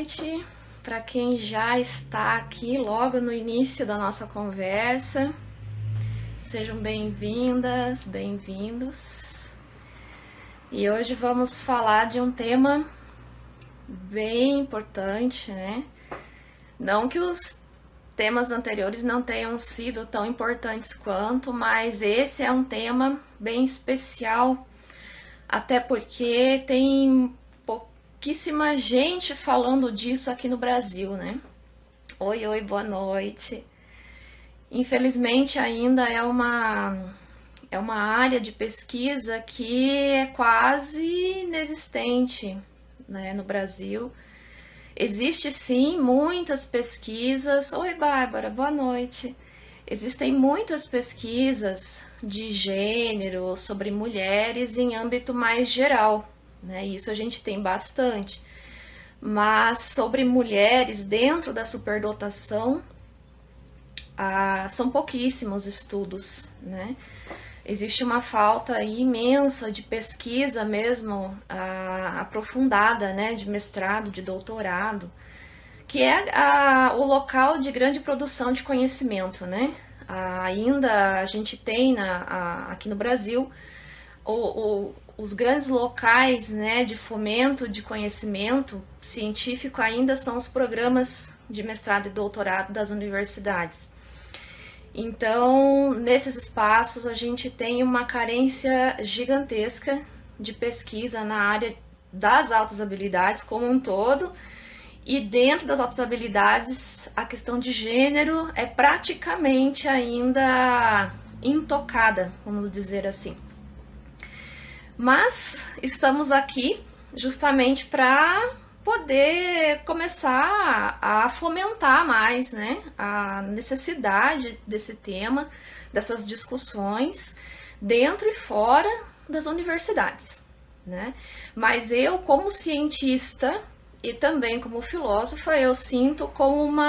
noite para quem já está aqui logo no início da nossa conversa. Sejam bem-vindas, bem-vindos. E hoje vamos falar de um tema bem importante, né? Não que os temas anteriores não tenham sido tão importantes quanto, mas esse é um tema bem especial, até porque tem pouquíssima gente falando disso aqui no Brasil, né? Oi, boa noite. Infelizmente ainda é uma área de pesquisa que é quase inexistente, né, no Brasil. Existe sim muitas pesquisas. Oi, Bárbara, boa noite. Existem muitas pesquisas de gênero sobre mulheres em âmbito mais geral, né? Isso a gente tem bastante. Mas sobre mulheres dentro da superdotação, são pouquíssimos estudos, né? Existe uma falta imensa de pesquisa mesmo aprofundada, né, de mestrado, de doutorado, que é o local de grande produção de conhecimento, né? Ainda a gente tem aqui no Brasil os grandes locais, né, de fomento de conhecimento científico ainda são os programas de mestrado e doutorado das universidades. Então, nesses espaços, a gente tem uma carência gigantesca de pesquisa na área das altas habilidades como um todo, e dentro das altas habilidades, a questão de gênero é praticamente ainda intocada, vamos dizer assim. Mas estamos aqui justamente para poder começar a fomentar mais, né, a necessidade desse tema, dessas discussões dentro e fora das universidades, né? Mas eu, como cientista e também como filósofa, eu sinto como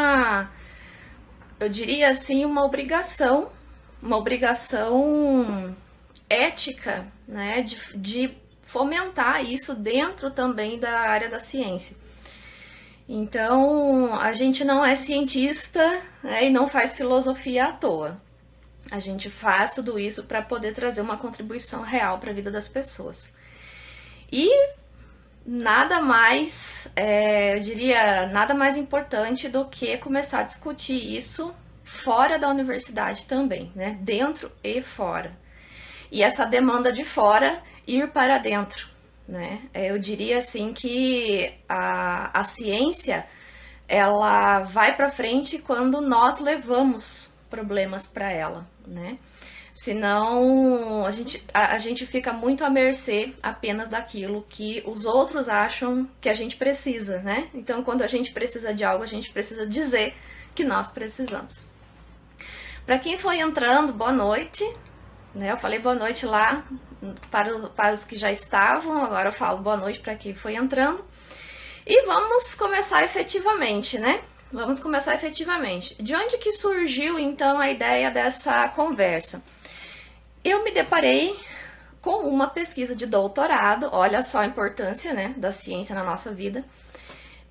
eu diria assim, uma obrigação ética, né, de fomentar isso dentro também da área da ciência. Então, a gente não é cientista, né, e não faz filosofia à toa. A gente faz tudo isso para poder trazer uma contribuição real para a vida das pessoas. E nada mais, eu diria, nada mais importante do que começar a discutir isso fora da universidade também, né, dentro e fora. E essa demanda de fora ir para dentro, né? Eu diria assim que a ciência, ela vai para frente quando nós levamos problemas para ela, né? Senão a gente fica muito à mercê apenas daquilo que os outros acham que a gente precisa, né? Então, quando a gente precisa de algo, a gente precisa dizer que nós precisamos. Para quem foi entrando, boa noite. Eu falei boa noite lá para os que já estavam, agora eu falo boa noite para quem foi entrando. E vamos começar efetivamente, né? Vamos começar efetivamente. De onde que surgiu, então, a ideia dessa conversa? Eu me deparei com uma pesquisa de doutorado, olha só a importância, né, da ciência na nossa vida.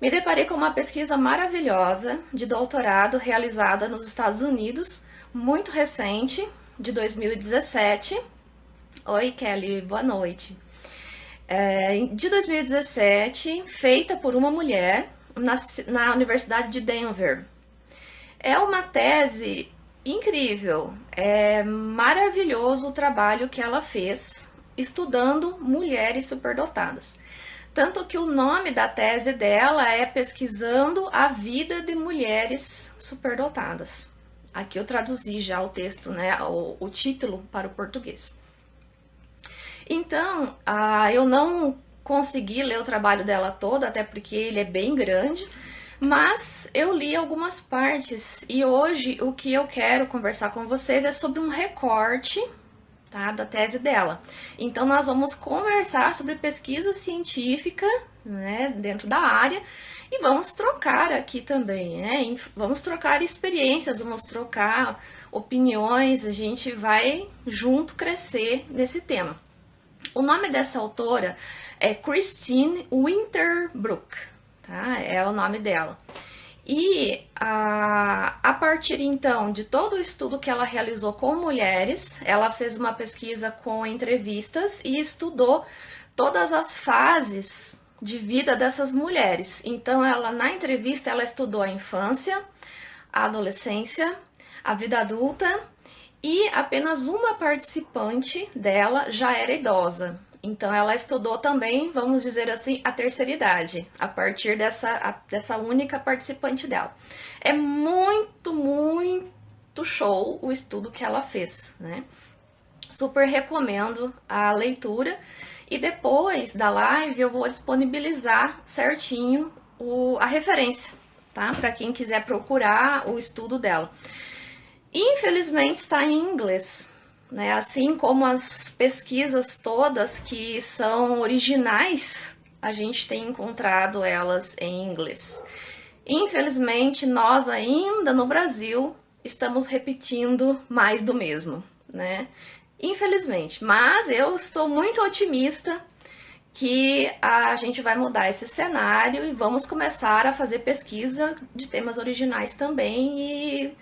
Me deparei com uma pesquisa maravilhosa de doutorado realizada nos Estados Unidos, muito recente, de 2017. Oi, Kelly, boa noite. De 2017, feita por uma mulher na Universidade de Denver. É uma tese incrível, é maravilhoso o trabalho que ela fez estudando mulheres superdotadas. Tanto que o nome da tese dela é Pesquisando a Vida de Mulheres Superdotadas. Aqui eu traduzi já o texto, né, o título para o português. Então, eu não consegui ler o trabalho dela todo, até porque ele é bem grande, mas eu li algumas partes e hoje o que eu quero conversar com vocês é sobre um recorte, tá, da tese dela. Então, nós vamos conversar sobre pesquisa científica, né, dentro da área. E vamos trocar aqui também, né? Vamos trocar experiências, vamos trocar opiniões, a gente vai junto crescer nesse tema. O nome dessa autora é Christine Winterbrook, tá? É o nome dela. E a partir então de todo o estudo que ela realizou com mulheres, ela fez uma pesquisa com entrevistas e estudou todas as fases de vida dessas mulheres. Então, ela na entrevista ela estudou a infância, a adolescência, a vida adulta e apenas uma participante dela já era idosa. Então, ela estudou também, vamos dizer assim, a terceira idade, a partir dessa única participante dela. É muito, muito show o estudo que ela fez, né? Super recomendo a leitura. E depois da live eu vou disponibilizar certinho a referência, tá? Para quem quiser procurar o estudo dela. Infelizmente está em inglês, né? Assim como as pesquisas todas que são originais, a gente tem encontrado elas em inglês. Infelizmente, nós ainda no Brasil estamos repetindo mais do mesmo, né? Infelizmente, mas eu estou muito otimista que a gente vai mudar esse cenário e vamos começar a fazer pesquisa de temas originais também e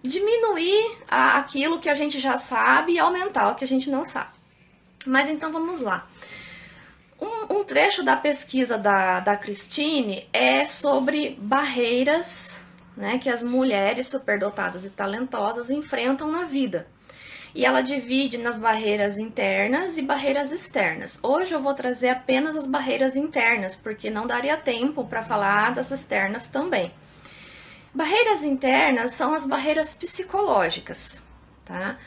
diminuir aquilo que a gente já sabe e aumentar o que a gente não sabe. Mas então vamos lá. Um trecho da pesquisa da Christine é sobre barreiras, né, que as mulheres superdotadas e talentosas enfrentam na vida. E ela divide nas barreiras internas e barreiras externas. Hoje eu vou trazer apenas as barreiras internas, porque não daria tempo para falar das externas também. Barreiras internas são as barreiras psicológicas, tá?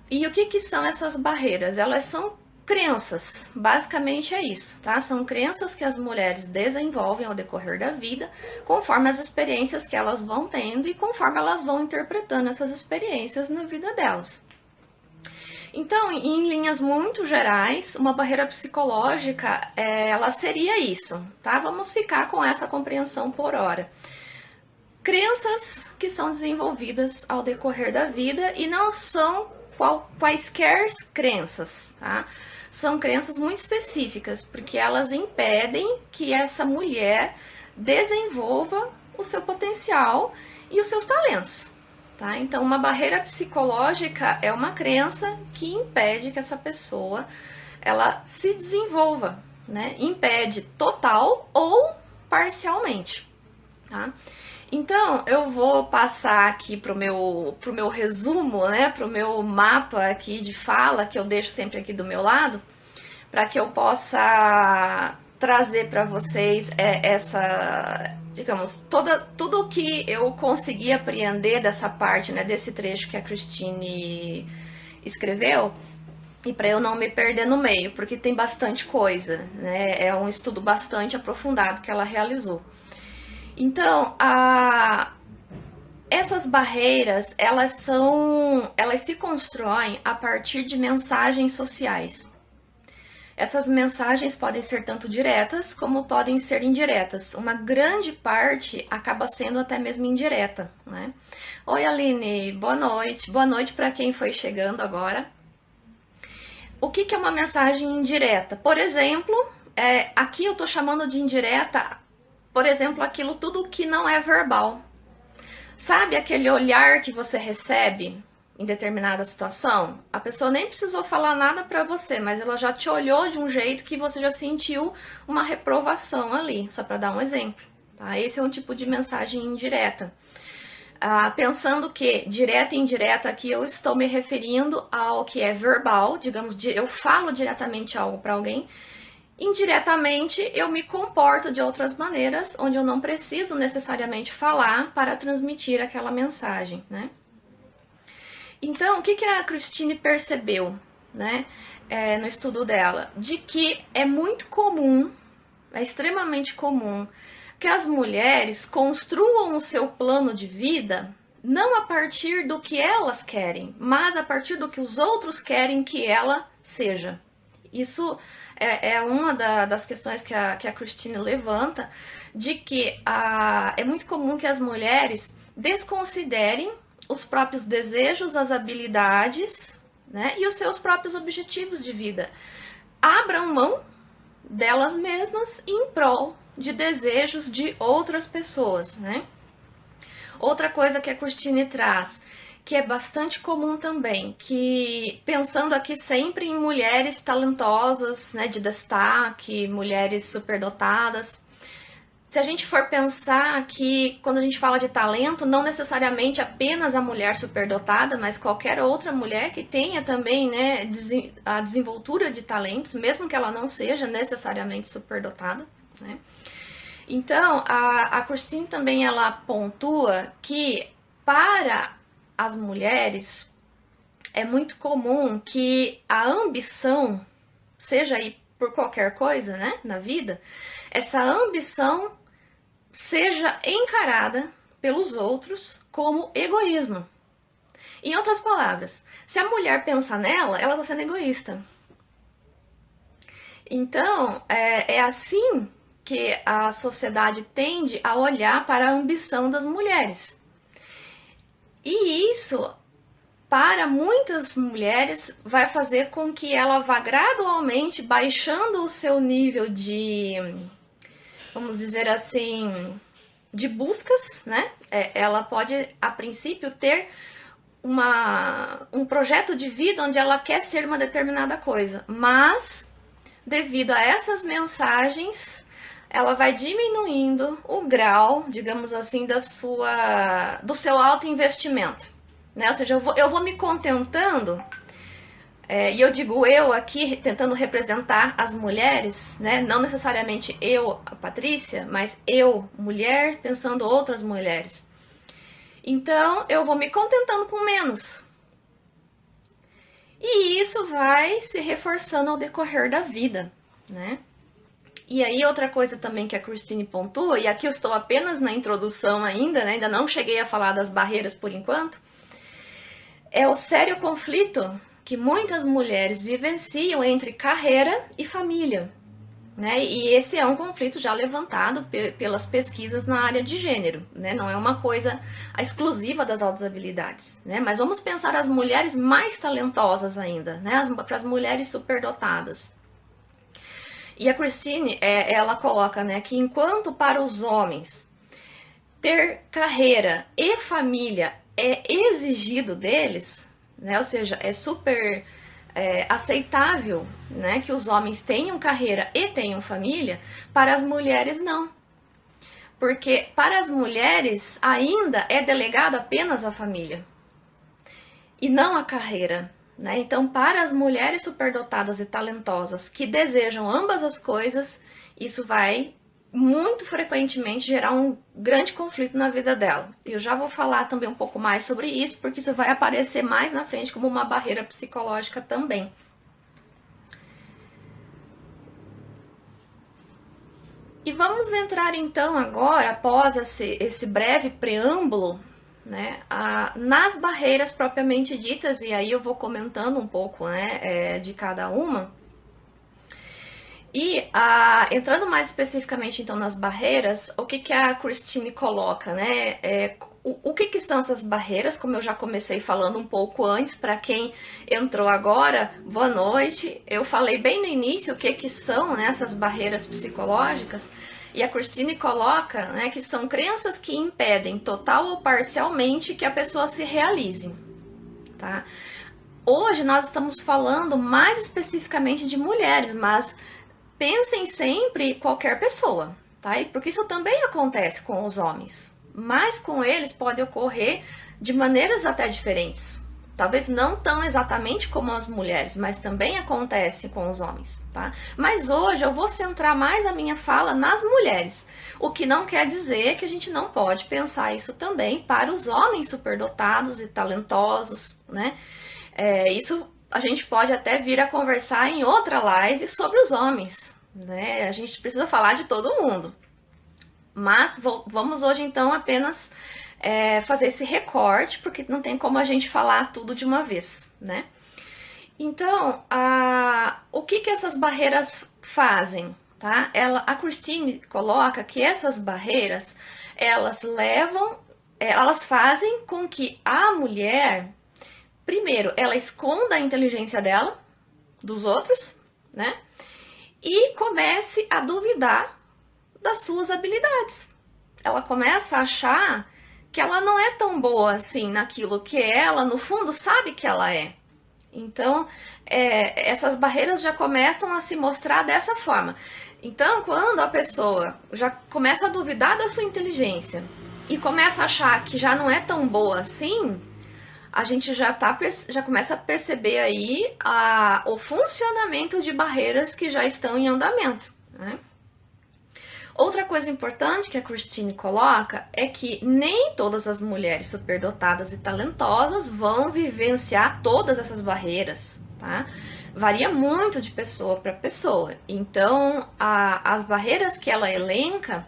E o que são essas barreiras? Elas são crenças, basicamente é isso, tá? São crenças que as mulheres desenvolvem ao decorrer da vida, conforme as experiências que elas vão tendo e conforme elas vão interpretando essas experiências na vida delas. Então, em linhas muito gerais, uma barreira psicológica, ela seria isso, tá? Vamos ficar com essa compreensão por hora. Crenças que são desenvolvidas ao decorrer da vida e não são quaisquer crenças, tá? São crenças muito específicas, porque elas impedem que essa mulher desenvolva o seu potencial e os seus talentos. Tá? Então, uma barreira psicológica é uma crença que impede que essa pessoa ela se desenvolva, né? Impede total ou parcialmente. Tá? Então, eu vou passar aqui pro meu resumo, né? Pro meu mapa aqui de fala, que eu deixo sempre aqui do meu lado, para que eu possa trazer para vocês digamos, tudo o que eu consegui apreender dessa parte, né, desse trecho que a Christine escreveu, e para eu não me perder no meio, porque tem bastante coisa, né, é um estudo bastante aprofundado que ela realizou. Então, essas barreiras, elas se constroem a partir de mensagens sociais. Essas mensagens podem ser tanto diretas como podem ser indiretas. Uma grande parte acaba sendo até mesmo indireta, né? Oi, Aline, boa noite. Boa noite para quem foi chegando agora. O que é uma mensagem indireta? Por exemplo, aqui eu estou chamando de indireta, por exemplo, aquilo tudo que não é verbal. Sabe aquele olhar que você recebe em determinada situação? A pessoa nem precisou falar nada para você, mas ela já te olhou de um jeito que você já sentiu uma reprovação ali, só para dar um exemplo. Tá? Esse é um tipo de mensagem indireta. Pensando que direta e indireta aqui eu estou me referindo ao que é verbal, digamos, eu falo diretamente algo para alguém. Indiretamente, eu me comporto de outras maneiras, onde eu não preciso necessariamente falar para transmitir aquela mensagem, né? Então, o que a Christine percebeu, né, no estudo dela? De que é muito comum, é extremamente comum, que as mulheres construam o seu plano de vida não a partir do que elas querem, mas a partir do que os outros querem que ela seja. Isso é uma das questões que a Christine levanta, de que é muito comum que as mulheres desconsiderem os próprios desejos, as habilidades, né, e os seus próprios objetivos de vida. Abram mão delas mesmas em prol de desejos de outras pessoas, né? Outra coisa que a Christine traz, que é bastante comum também, que pensando aqui sempre em mulheres talentosas, né, de destaque, mulheres superdotadas. Se a gente for pensar que quando a gente fala de talento, não necessariamente apenas a mulher superdotada, mas qualquer outra mulher que tenha também, né, a desenvoltura de talentos, mesmo que ela não seja necessariamente superdotada, né? Então, a Christine também ela pontua que para as mulheres é muito comum que a ambição, seja aí por qualquer coisa, né, na vida, essa ambição seja encarada pelos outros como egoísmo. Em outras palavras, se a mulher pensa nela, ela está sendo egoísta. Então, é assim que a sociedade tende a olhar para a ambição das mulheres. E isso, para muitas mulheres, vai fazer com que ela vá gradualmente baixando o seu nível de, vamos dizer assim, de buscas, né? Ela pode, a princípio, ter um projeto de vida onde ela quer ser uma determinada coisa, mas devido a essas mensagens, ela vai diminuindo o grau, digamos assim, do seu autoinvestimento, né? Ou seja, eu vou me contentando, e eu digo eu aqui, tentando representar as mulheres, né? Não necessariamente eu, a Patrícia, mas eu, mulher, pensando outras mulheres. Então, eu vou me contentando com menos. E isso vai se reforçando ao decorrer da vida, né? E aí, outra coisa também que a Christine pontua, e aqui eu estou apenas na introdução ainda, né? Ainda não cheguei a falar das barreiras por enquanto, é o sério conflito que muitas mulheres vivenciam entre carreira e família, né? E esse é um conflito já levantado pelas pesquisas na área de gênero, né? Não é uma coisa exclusiva das altas habilidades, né? Mas vamos pensar as mulheres mais talentosas ainda, né? Para as mulheres superdotadas. E a Christine, ela coloca, né, que enquanto para os homens ter carreira e família é exigido deles, né? Ou seja, é super aceitável, né, que os homens tenham carreira e tenham família, para as mulheres não. Porque para as mulheres ainda é delegado apenas a família e não a carreira, né? Então, para as mulheres superdotadas e talentosas que desejam ambas as coisas, isso vai muito frequentemente gerar um grande conflito na vida dela. Eu já vou falar também um pouco mais sobre isso, porque isso vai aparecer mais na frente como uma barreira psicológica também. E vamos entrar então agora, após esse breve preâmbulo, né, nas barreiras propriamente ditas, e aí eu vou comentando um pouco, né, de cada uma. E entrando mais especificamente então nas barreiras, o que a Christine coloca, né? O que são essas barreiras? Como eu já comecei falando um pouco antes, para quem entrou agora, boa noite. Eu falei bem no início o que são, né, essas barreiras psicológicas, e a Christine coloca, né, que são crenças que impedem total ou parcialmente que a pessoa se realize, tá? Hoje nós estamos falando mais especificamente de mulheres, mas pensem sempre qualquer pessoa, tá? Porque isso também acontece com os homens, mas com eles pode ocorrer de maneiras até diferentes. Talvez não tão exatamente como as mulheres, mas também acontece com os homens, tá? Mas hoje eu vou centrar mais a minha fala nas mulheres, o que não quer dizer que a gente não pode pensar isso também para os homens superdotados e talentosos, né? Isso a gente pode até vir a conversar em outra live sobre os homens, né? A gente precisa falar de todo mundo. Mas vamos hoje então apenas fazer esse recorte, porque não tem como a gente falar tudo de uma vez, né? Então, o que essas barreiras fazem, tá? A Christine coloca que essas barreiras, elas fazem com que a mulher, primeiro, ela esconda a inteligência dela dos outros, né? E comece a duvidar das suas habilidades. Ela começa a achar que ela não é tão boa assim naquilo que ela, no fundo, sabe que ela é. Então, essas barreiras já começam a se mostrar dessa forma. Então, quando a pessoa já começa a duvidar da sua inteligência e começa a achar que já não é tão boa assim, a gente já começa a perceber aí o funcionamento de barreiras que já estão em andamento, né? Outra coisa importante que a Christine coloca é que nem todas as mulheres superdotadas e talentosas vão vivenciar todas essas barreiras, tá? Varia muito de pessoa para pessoa. Então, as barreiras que ela elenca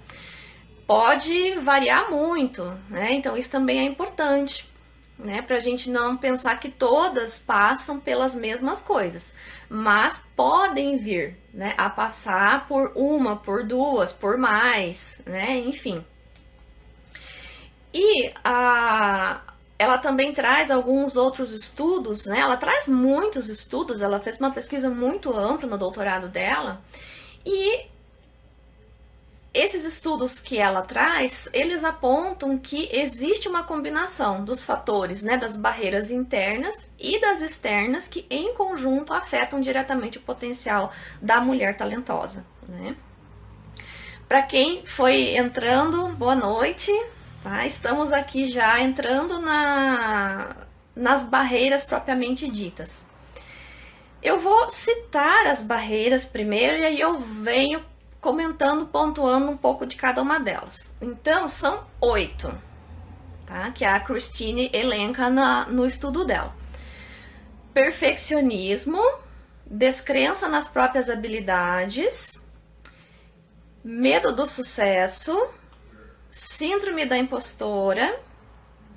pode variar muito, né? Então, isso também é importante, né? Para a gente não pensar que todas passam pelas mesmas coisas, mas podem vir, né, a passar por uma, por duas, por mais, né? Enfim. E ela também traz alguns outros estudos, né? Ela traz muitos estudos, ela fez uma pesquisa muito ampla no doutorado dela, e esses estudos que ela traz, eles apontam que existe uma combinação dos fatores, né, das barreiras internas e das externas que em conjunto afetam diretamente o potencial da mulher talentosa, né? Para quem foi entrando, boa noite, tá? Estamos aqui já entrando nas barreiras propriamente ditas. Eu vou citar as barreiras primeiro e aí eu venho comentando, pontuando um pouco de cada uma delas. Então, são 8, tá? Que a Christine elenca no estudo dela. Perfeccionismo, descrença nas próprias habilidades, medo do sucesso, síndrome da impostora,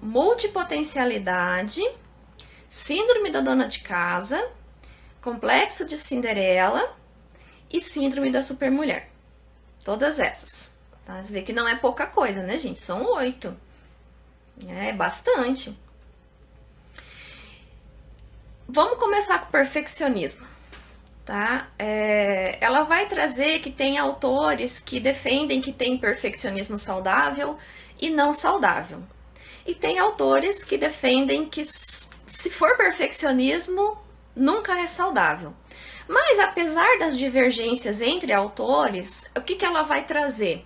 multipotencialidade, síndrome da dona de casa, complexo de Cinderela e síndrome da supermulher. Todas essas. Tá? Você vê que não é pouca coisa, né, gente? São 8. É bastante. Vamos começar com o perfeccionismo. Tá? Ela vai trazer que tem autores que defendem que tem perfeccionismo saudável e não saudável. E tem autores que defendem que se for perfeccionismo, nunca é saudável. Mas, apesar das divergências entre autores, o que ela vai trazer?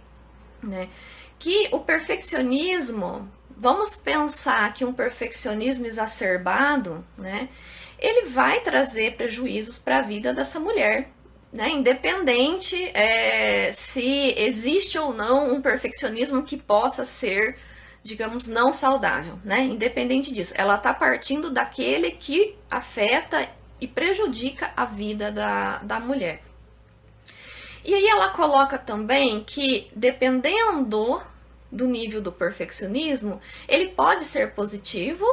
Né? Que o perfeccionismo, vamos pensar que um perfeccionismo exacerbado, né, ele vai trazer prejuízos para a vida dessa mulher, né, independente se existe ou não um perfeccionismo que possa ser, digamos, não saudável, né? Independente disso, ela está partindo daquele que afeta e prejudica a vida da mulher. E aí ela coloca também que, dependendo do nível do perfeccionismo, ele pode ser positivo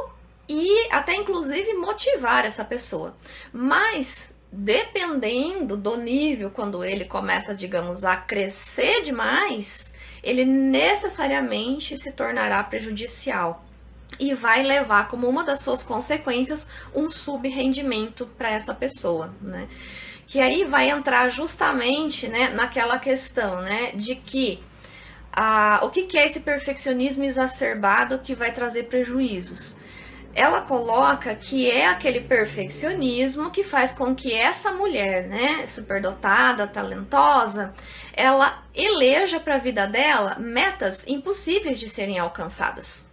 e até inclusive motivar essa pessoa. Mas, dependendo do nível, quando ele começa, digamos, a crescer demais, ele necessariamente se tornará prejudicial e vai levar como uma das suas consequências um subrendimento para essa pessoa, né? Que aí vai entrar justamente, né, naquela questão, né, de que o que é esse perfeccionismo exacerbado que vai trazer prejuízos? Ela coloca que é aquele perfeccionismo que faz com que essa mulher, né, superdotada, talentosa, ela eleja para a vida dela metas impossíveis de serem alcançadas.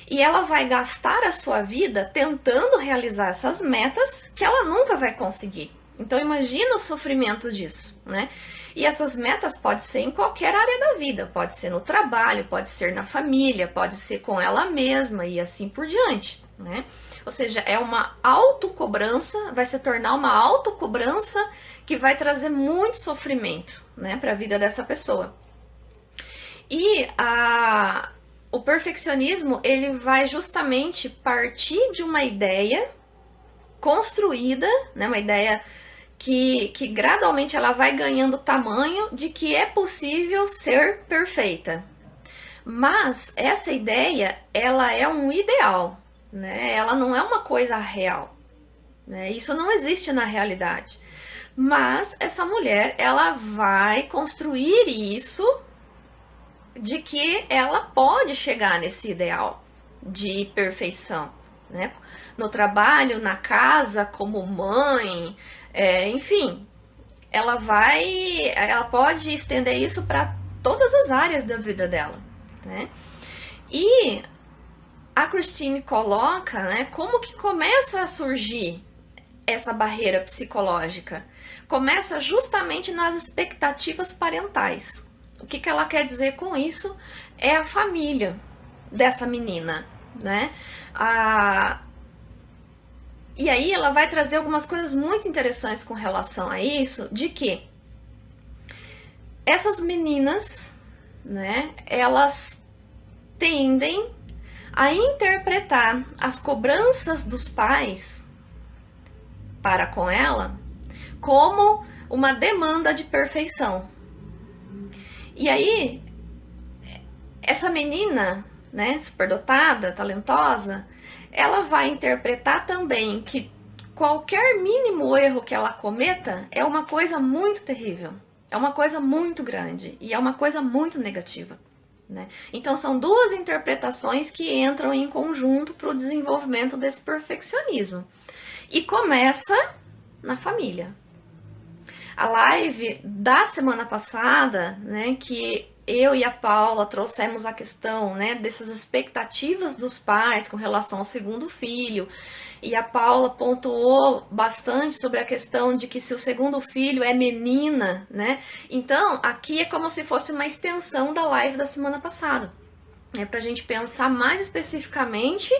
E ela vai gastar a sua vida tentando realizar essas metas que ela nunca vai conseguir. Então imagina o sofrimento disso, né? E essas metas podem ser em qualquer área da vida, pode ser no trabalho, pode ser na família, pode ser com ela mesma e assim por diante, né? Ou seja, é uma autocobrança, vai se tornar uma autocobrança que vai trazer muito sofrimento, né, para a vida dessa pessoa. E o perfeccionismo, ele vai justamente partir de uma ideia construída, né, uma ideia que gradualmente ela vai ganhando tamanho de que é possível ser perfeita. Mas essa ideia, ela é um ideal, né? Ela não é uma coisa real, né? Isso não existe na realidade. Mas essa mulher, ela vai construir isso de que ela pode chegar nesse ideal de perfeição, né? No trabalho, na casa, como mãe, enfim, ela pode estender isso para todas as áreas da vida dela, né? E a Christine coloca, né, como que começa a surgir essa barreira psicológica? Começa justamente nas expectativas parentais. O que ela quer dizer com isso é a família dessa menina, né? E aí ela vai trazer algumas coisas muito interessantes com relação a isso, de que essas meninas, né, elas tendem a interpretar as cobranças dos pais para com ela como uma demanda de perfeição. E aí, essa menina, né, superdotada, talentosa, ela vai interpretar também que qualquer mínimo erro que ela cometa é uma coisa muito terrível, é uma coisa muito grande e é uma coisa muito negativa, né? Então são duas interpretações que entram em conjunto para o desenvolvimento desse perfeccionismo. E começa na família. A live da semana passada, né, que eu e a Paula trouxemos a questão, né, dessas expectativas dos pais com relação ao segundo filho, e a Paula pontuou bastante sobre a questão de que se o segundo filho é menina, né, então aqui é como se fosse uma extensão da live da semana passada, para a gente pensar mais especificamente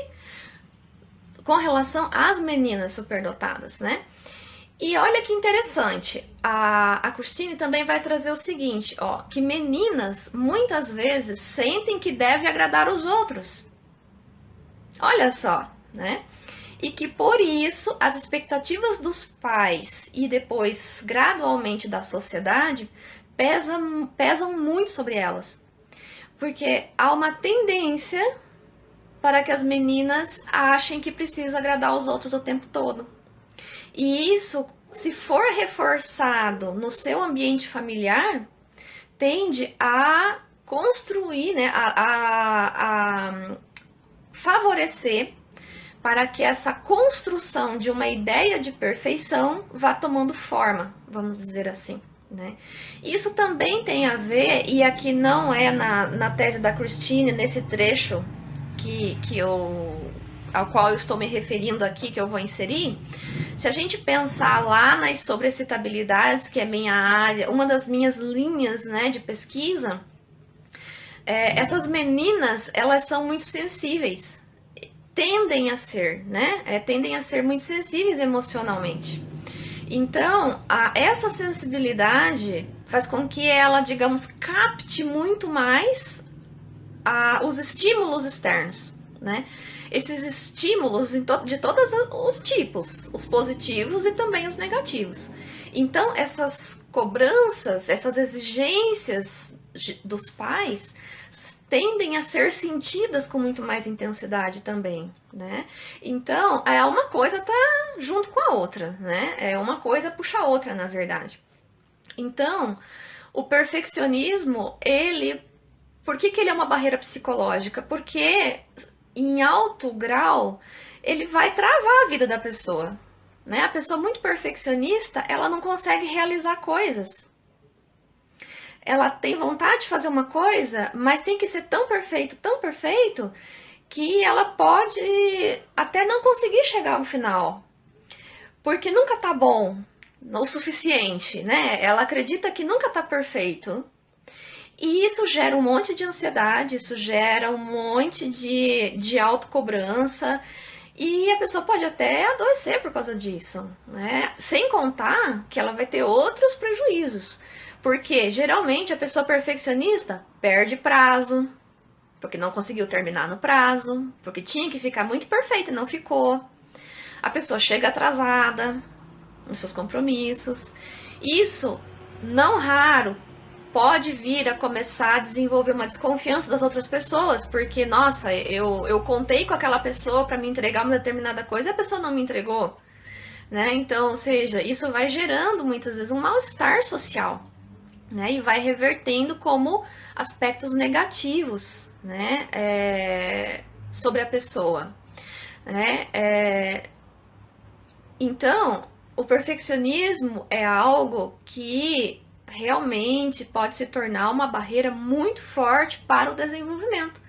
com relação às meninas superdotadas, né. E olha que interessante, a Christine também vai trazer o seguinte, ó, que meninas muitas vezes sentem que devem agradar os outros. Olha só, né? E que por isso as expectativas dos pais e depois gradualmente da sociedade pesam muito sobre elas. Porque há uma tendência para que as meninas achem que precisam agradar os outros o tempo todo. E isso, se for reforçado no seu ambiente familiar, tende a construir, né, a favorecer para que essa construção de uma ideia de perfeição vá tomando forma, vamos dizer assim, né? Isso também tem a ver, e aqui não é na tese da Christine, nesse trecho ao qual eu estou me referindo aqui, que eu vou inserir. Se a gente pensar lá nas sobreexcitabilidades, que é minha área, uma das minhas linhas, né, de pesquisa, essas meninas, elas são muito sensíveis, tendem a ser, né, tendem a ser muito sensíveis emocionalmente. Então, essa sensibilidade faz com que ela, digamos, capte muito mais os estímulos externos, né? Esses estímulos de todos os tipos, os positivos e também os negativos. Então, essas cobranças, essas exigências dos pais tendem a ser sentidas com muito mais intensidade também, né? Então, uma coisa tá junto com a outra, né? Uma coisa puxa a outra, na verdade. Então, o perfeccionismo, por que ele é uma barreira psicológica? Porque em alto grau, ele vai travar a vida da pessoa, né? A pessoa muito perfeccionista, ela não consegue realizar coisas. Ela tem vontade de fazer uma coisa, mas tem que ser tão perfeito, que ela pode até não conseguir chegar ao final. Porque nunca tá bom o suficiente, né? Ela acredita que nunca tá perfeito. E isso gera um monte de ansiedade, isso gera um monte de autocobrança, e a pessoa pode até adoecer por causa disso, né? Sem contar que ela vai ter outros prejuízos, porque geralmente a pessoa perfeccionista perde prazo, porque não conseguiu terminar no prazo, porque tinha que ficar muito perfeita e não ficou. A pessoa chega atrasada nos seus compromissos. Isso, não raro, pode vir a começar a desenvolver uma desconfiança das outras pessoas, porque, nossa, eu contei com aquela pessoa para me entregar uma determinada coisa e a pessoa não me entregou. né? Então, ou seja, isso vai gerando muitas vezes um mal-estar social, né? E vai revertendo como aspectos negativos, né? Sobre a pessoa, né? Então, o perfeccionismo é algo que realmente pode se tornar uma barreira muito forte para o desenvolvimento.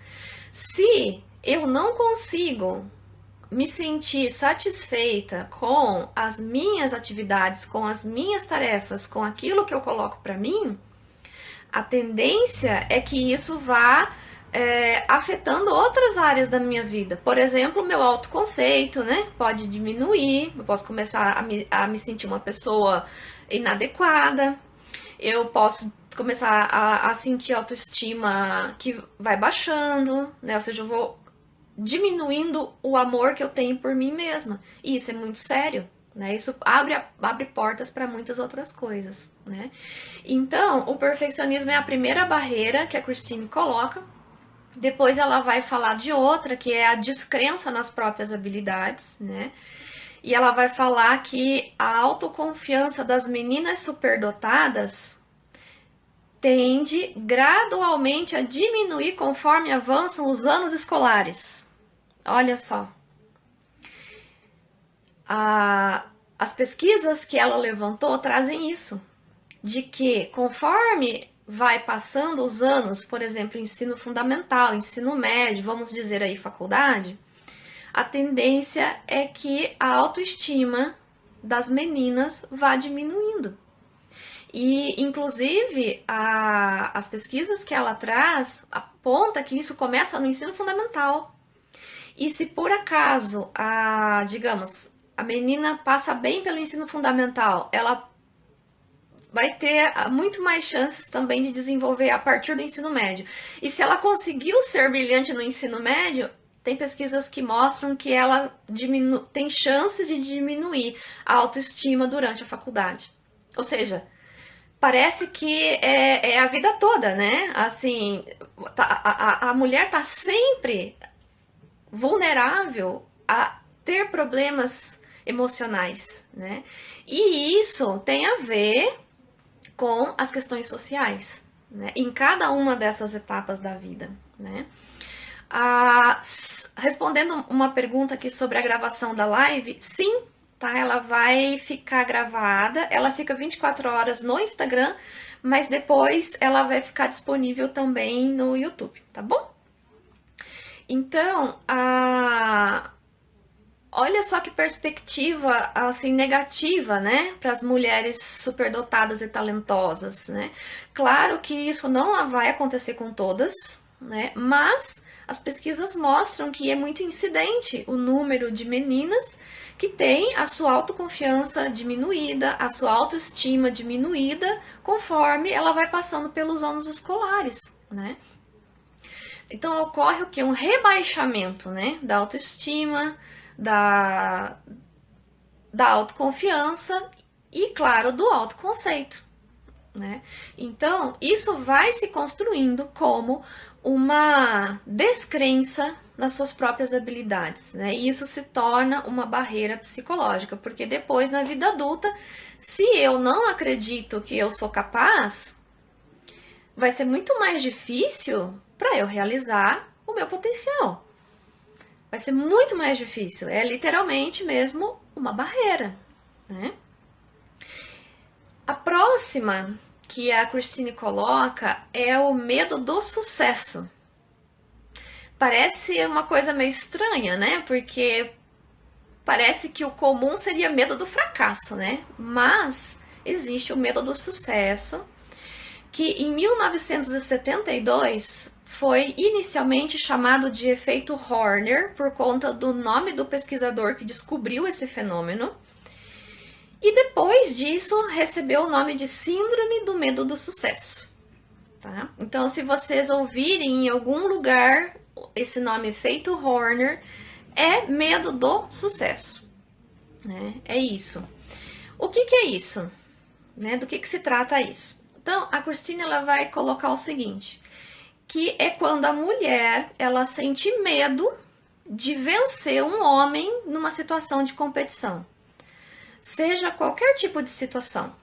Se eu não consigo me sentir satisfeita com as minhas atividades, com as minhas tarefas, com aquilo que eu coloco para mim, a tendência é que isso vá afetando outras áreas da minha vida. Por exemplo, o meu autoconceito, né? Pode diminuir, eu posso começar a me sentir uma pessoa inadequada, eu posso começar a sentir autoestima que vai baixando, né? Ou seja, eu vou diminuindo o amor que eu tenho por mim mesma. E isso é muito sério, né? Isso abre portas para muitas outras coisas, né? Então, o perfeccionismo é a primeira barreira que a Christine coloca. Depois ela vai falar de outra, que é a descrença nas próprias habilidades, né? E ela vai falar que a autoconfiança das meninas superdotadas tende gradualmente a diminuir conforme avançam os anos escolares. Olha só. As pesquisas que ela levantou trazem isso, de que conforme vai passando os anos, por exemplo, ensino fundamental, ensino médio, vamos dizer aí faculdade, a tendência é que a autoestima das meninas vá diminuindo. E, inclusive, as pesquisas que ela traz aponta que isso começa no ensino fundamental. E se por acaso, digamos, a menina passa bem pelo ensino fundamental, ela vai ter muito mais chances também de desenvolver a partir do ensino médio. E se ela conseguiu ser brilhante no ensino médio, tem pesquisas que mostram que ela tem chances de diminuir a autoestima durante a faculdade. Ou seja, parece que é a vida toda, né? Assim, a mulher está sempre vulnerável a ter problemas emocionais, né? E isso tem a ver com as questões sociais, né? Em cada uma dessas etapas da vida, né? Respondendo uma pergunta aqui sobre a gravação da live, sim, tá? Ela vai ficar gravada, ela fica 24 horas no Instagram, mas depois ela vai ficar disponível também no YouTube, tá bom? Então, olha só que perspectiva assim negativa, né, para as mulheres superdotadas e talentosas, né? Claro que isso não vai acontecer com todas, né? Mas as pesquisas mostram que é muito incidente o número de meninas que têm a sua autoconfiança diminuída, a sua autoestima diminuída, conforme ela vai passando pelos anos escolares, né? Então ocorre o que? Um rebaixamento, né, da autoestima, da autoconfiança e, claro, do autoconceito, né? Então, isso vai se construindo como uma descrença nas suas próprias habilidades, né? E isso se torna uma barreira psicológica, porque depois, na vida adulta, se eu não acredito que eu sou capaz, vai ser muito mais difícil para eu realizar o meu potencial. Vai ser muito mais difícil. É literalmente mesmo uma barreira, né? A próxima que a Christine coloca é o medo do sucesso. Parece uma coisa meio estranha, né? Porque parece que o comum seria medo do fracasso, né? Mas existe o medo do sucesso, que em 1972 foi inicialmente chamado de efeito Horner por conta do nome do pesquisador que descobriu esse fenômeno. E depois disso recebeu o nome de Síndrome do Medo do Sucesso. Tá? Então, se vocês ouvirem em algum lugar esse nome efeito Horner, é medo do sucesso. Né? É isso. O que é isso? Né? Do que se trata isso? Então, a Christine ela vai colocar o seguinte, que é quando a mulher ela sente medo de vencer um homem numa situação de competição. seja qualquer tipo de situação,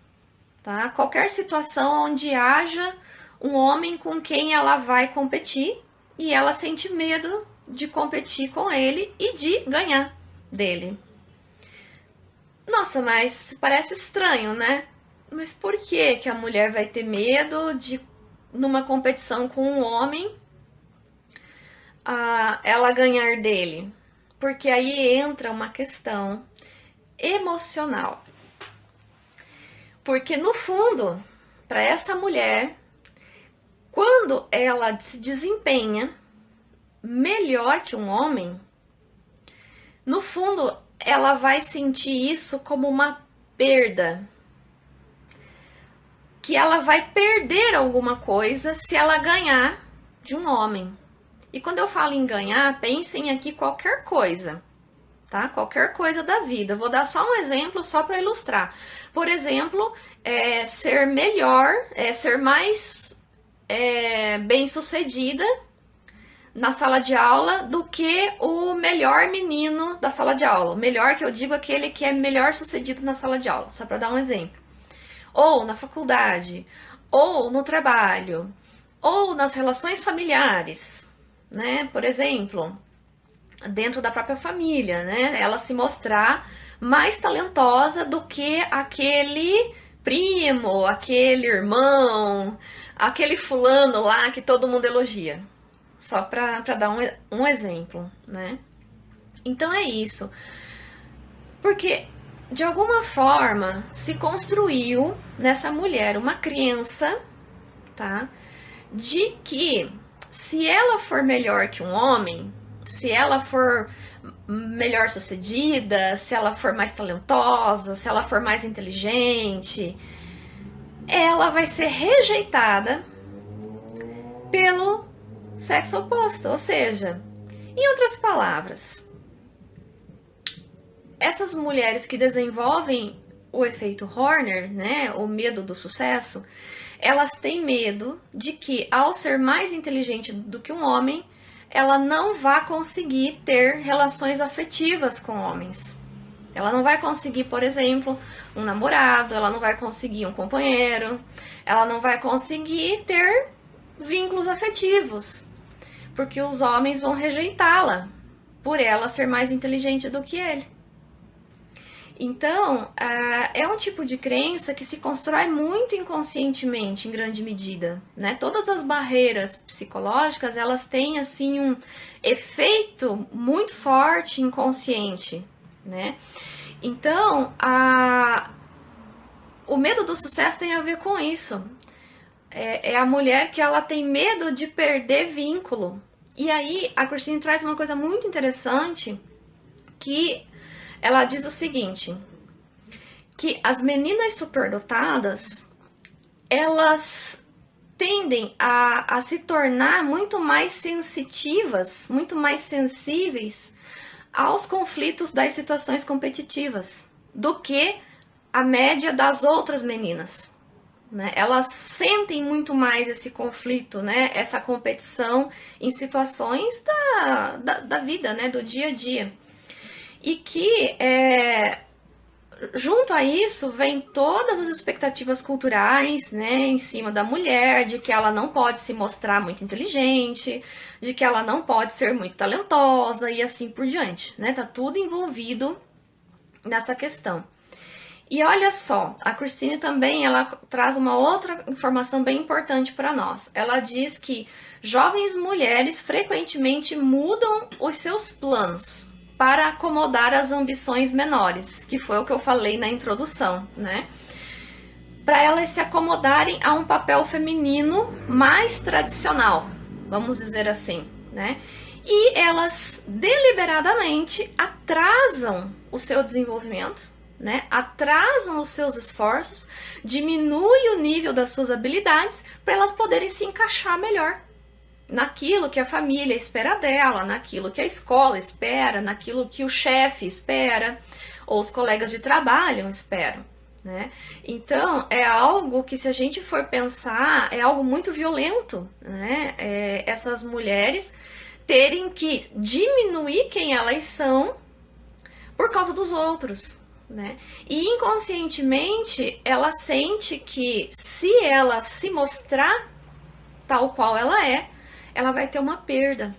tá? Qualquer situação onde haja um homem com quem ela vai competir e ela sente medo de competir com ele e de ganhar dele. Nossa, mas parece estranho, né? Mas por que que a mulher vai ter medo de, numa competição com um homem, ela ganhar dele? Porque aí entra uma questão emocional. Porque no fundo, para essa mulher, quando ela se desempenha melhor que um homem, no fundo ela vai sentir isso como uma perda. Que ela vai perder alguma coisa se ela ganhar de um homem. E quando eu falo em ganhar, pensem aqui qualquer coisa, tá? Qualquer coisa da vida. Vou dar só um exemplo só para ilustrar. Por exemplo, ser melhor, ser mais bem-sucedida na sala de aula do que o melhor menino da sala de aula. O melhor que eu digo é aquele que é melhor sucedido na sala de aula, só para dar um exemplo. Ou na faculdade, ou no trabalho, ou nas relações familiares, né? Por exemplo, dentro da própria família, né? Ela se mostrar mais talentosa do que aquele primo, aquele irmão, aquele fulano lá que todo mundo elogia. Só para dar um exemplo, né? Então é isso. Porque, de alguma forma, se construiu nessa mulher uma crença, tá? De que se ela for melhor que um homem, se ela for melhor sucedida, se ela for mais talentosa, se ela for mais inteligente, ela vai ser rejeitada pelo sexo oposto. Ou seja, em outras palavras, essas mulheres que desenvolvem o efeito Horner, né, o medo do sucesso, elas têm medo de que, ao ser mais inteligente do que um homem, ela não vai conseguir ter relações afetivas com homens. Ela não vai conseguir, por exemplo, um namorado, ela não vai conseguir um companheiro, ela não vai conseguir ter vínculos afetivos, porque os homens vão rejeitá-la por ela ser mais inteligente do que ele. Então, é um tipo de crença que se constrói muito inconscientemente, em grande medida, né? Todas as barreiras psicológicas, elas têm, assim, um efeito muito forte inconsciente, né? Então, o medo do sucesso tem a ver com isso. É a mulher que ela tem medo de perder vínculo. E aí, a Christine traz uma coisa muito interessante, que ela diz o seguinte, que as meninas superdotadas, elas tendem a se tornar muito mais sensitivas, muito mais sensíveis aos conflitos das situações competitivas do que a média das outras meninas, né? Elas sentem muito mais esse conflito, né? Essa competição em situações da vida, né? Do dia a dia. E que, junto a isso, vem todas as expectativas culturais, né, em cima da mulher, de que ela não pode se mostrar muito inteligente, de que ela não pode ser muito talentosa e assim por diante, né? Tá tudo envolvido nessa questão. E olha só, a Christine também, ela traz uma outra informação bem importante para nós. Ela diz que jovens mulheres frequentemente mudam os seus planos para acomodar as ambições menores, que foi o que eu falei na introdução, né? Para elas se acomodarem a um papel feminino mais tradicional, vamos dizer assim, né? E elas deliberadamente atrasam o seu desenvolvimento, né? Atrasam os seus esforços, diminuem o nível das suas habilidades para elas poderem se encaixar melhor naquilo que a família espera dela, naquilo que a escola espera, naquilo que o chefe espera, ou os colegas de trabalho esperam, né? Então, é algo que, se a gente for pensar, é algo muito violento, né? Essas mulheres terem que diminuir quem elas são por causa dos outros, né? E inconscientemente ela sente que se ela se mostrar tal qual ela vai ter uma perda,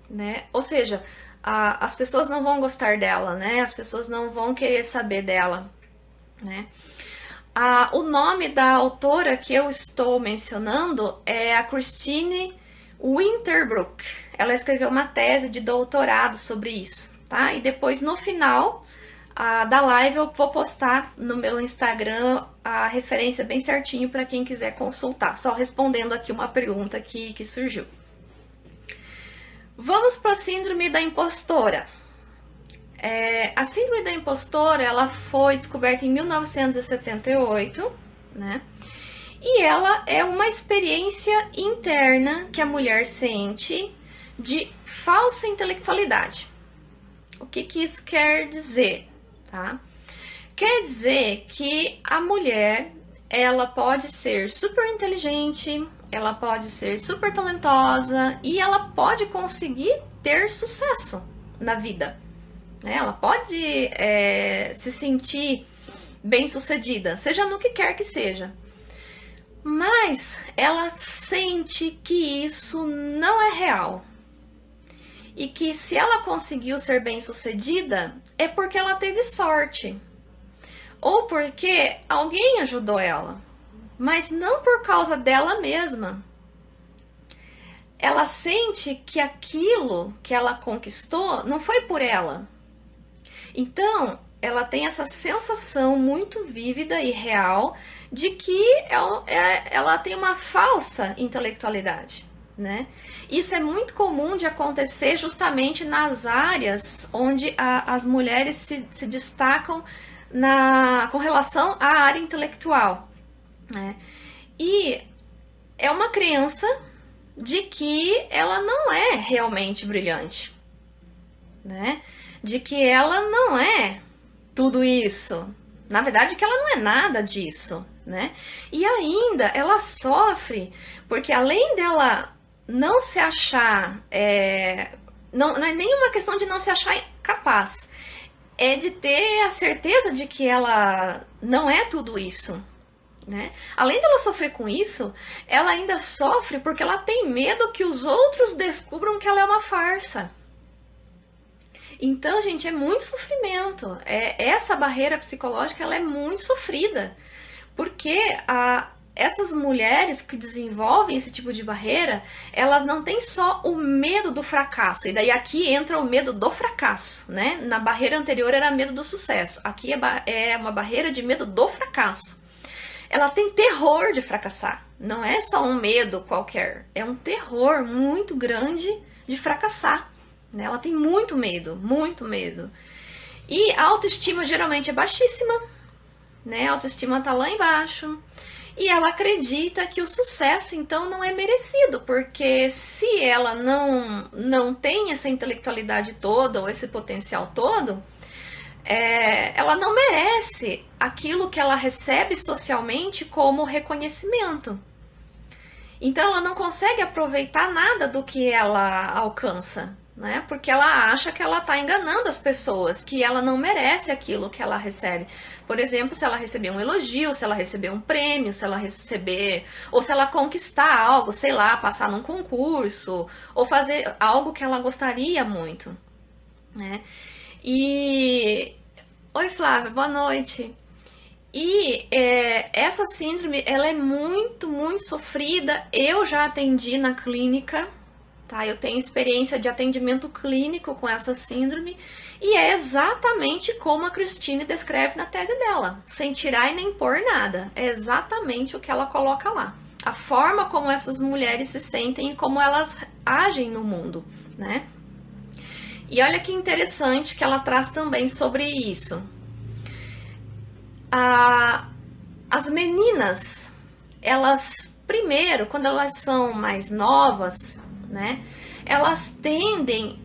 né? Ou seja, as pessoas não vão gostar dela, né? As pessoas não vão querer saber dela, né? O nome da autora que eu estou mencionando é a Christine Winterbrook. Ela escreveu uma tese de doutorado sobre isso, tá? E depois, no final da live, eu vou postar no meu Instagram a referência bem certinho para quem quiser consultar. Só respondendo aqui uma pergunta que surgiu. Vamos para a síndrome da impostora. A síndrome da impostora, ela foi descoberta em 1978, né? E ela é uma experiência interna que a mulher sente de falsa intelectualidade. O que isso quer dizer, tá? Quer dizer que a mulher, ela pode ser super inteligente, ela pode ser super talentosa e ela pode conseguir ter sucesso na vida. Ela pode se sentir bem-sucedida, seja no que quer que seja. Mas ela sente que isso não é real. E que se ela conseguiu ser bem-sucedida, é porque ela teve sorte. Ou porque alguém ajudou ela. Mas não por causa dela mesma. Ela sente que aquilo que ela conquistou não foi por ela. Então, ela tem essa sensação muito vívida e real de que ela tem uma falsa intelectualidade, né? Isso é muito comum de acontecer justamente nas áreas onde as mulheres se destacam com relação à área intelectual, né? E é uma crença de que ela não é realmente brilhante, né? De que ela não é tudo isso. Na verdade, que ela não é nada disso, né? E ainda ela sofre, porque além dela não se achar, não é nenhuma questão de não se achar capaz, é de ter a certeza de que ela não é tudo isso, né? Além dela sofrer com isso, ela ainda sofre porque ela tem medo que os outros descubram que ela é uma farsa. Então, gente, é muito sofrimento. Essa barreira psicológica, ela é muito sofrida. Porque essas mulheres que desenvolvem esse tipo de barreira, elas não têm só o medo do fracasso. E daí aqui entra o medo do fracasso, né? Na barreira anterior era medo do sucesso. Aqui é uma barreira de medo do fracasso. Ela tem terror de fracassar. Não é só um medo qualquer. É um terror muito grande de fracassar. Ela tem muito medo, muito medo. E a autoestima geralmente é baixíssima, né? A autoestima tá lá embaixo. E ela acredita que o sucesso, então, não é merecido, porque se ela não tem essa intelectualidade toda, ou esse potencial todo, ela não merece aquilo que ela recebe socialmente como reconhecimento. Então, ela não consegue aproveitar nada do que ela alcança, né? Porque ela acha que ela está enganando as pessoas, que ela não merece aquilo que ela recebe. Por exemplo, se ela receber um elogio, se ela receber um prêmio, se ela receber, ou se ela conquistar algo, sei lá, passar num concurso, ou fazer algo que ela gostaria muito, né? Oi, Flávia, boa noite. E essa síndrome, ela é muito, muito sofrida. Eu já atendi na clínica, tá? Eu tenho experiência de atendimento clínico com essa síndrome e é exatamente como a Christine descreve na tese dela, sem tirar e nem pôr nada. É exatamente o que ela coloca lá. A forma como essas mulheres se sentem e como elas agem no mundo, né? E olha que interessante que ela traz também sobre isso. As meninas, elas, primeiro, quando elas são mais novas, né, elas tendem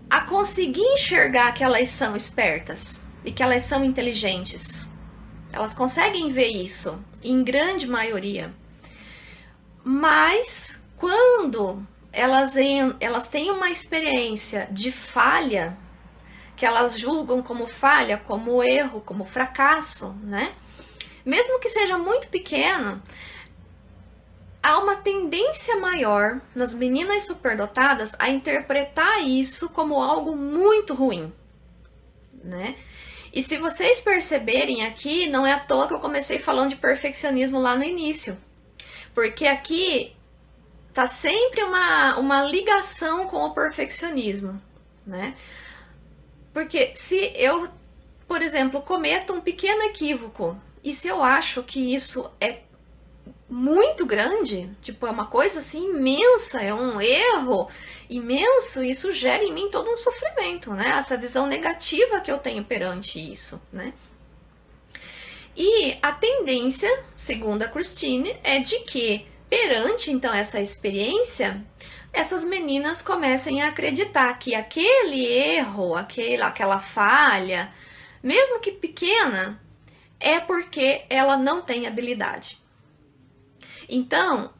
a conseguir enxergar que elas são espertas e que elas são inteligentes. Elas conseguem ver isso, em grande maioria. Mas, quando elas têm uma experiência de falha, que elas julgam como falha, como erro, como fracasso, né? Mesmo que seja muito pequeno, há uma tendência maior nas meninas superdotadas a interpretar isso como algo muito ruim, né? E se vocês perceberem aqui, não é à toa que eu comecei falando de perfeccionismo lá no início, porque aqui tá sempre uma ligação com o perfeccionismo, né? Porque se eu, por exemplo, cometo um pequeno equívoco, e se eu acho que isso é muito grande, tipo, é uma coisa assim imensa, é um erro imenso, isso gera em mim todo um sofrimento, né? Essa visão negativa que eu tenho perante isso, né? E a tendência, segundo a Christine, é de que perante então essa experiência, essas meninas comecem a acreditar que aquele erro, aquela falha, mesmo que pequena, é porque ela não tem habilidade. Então,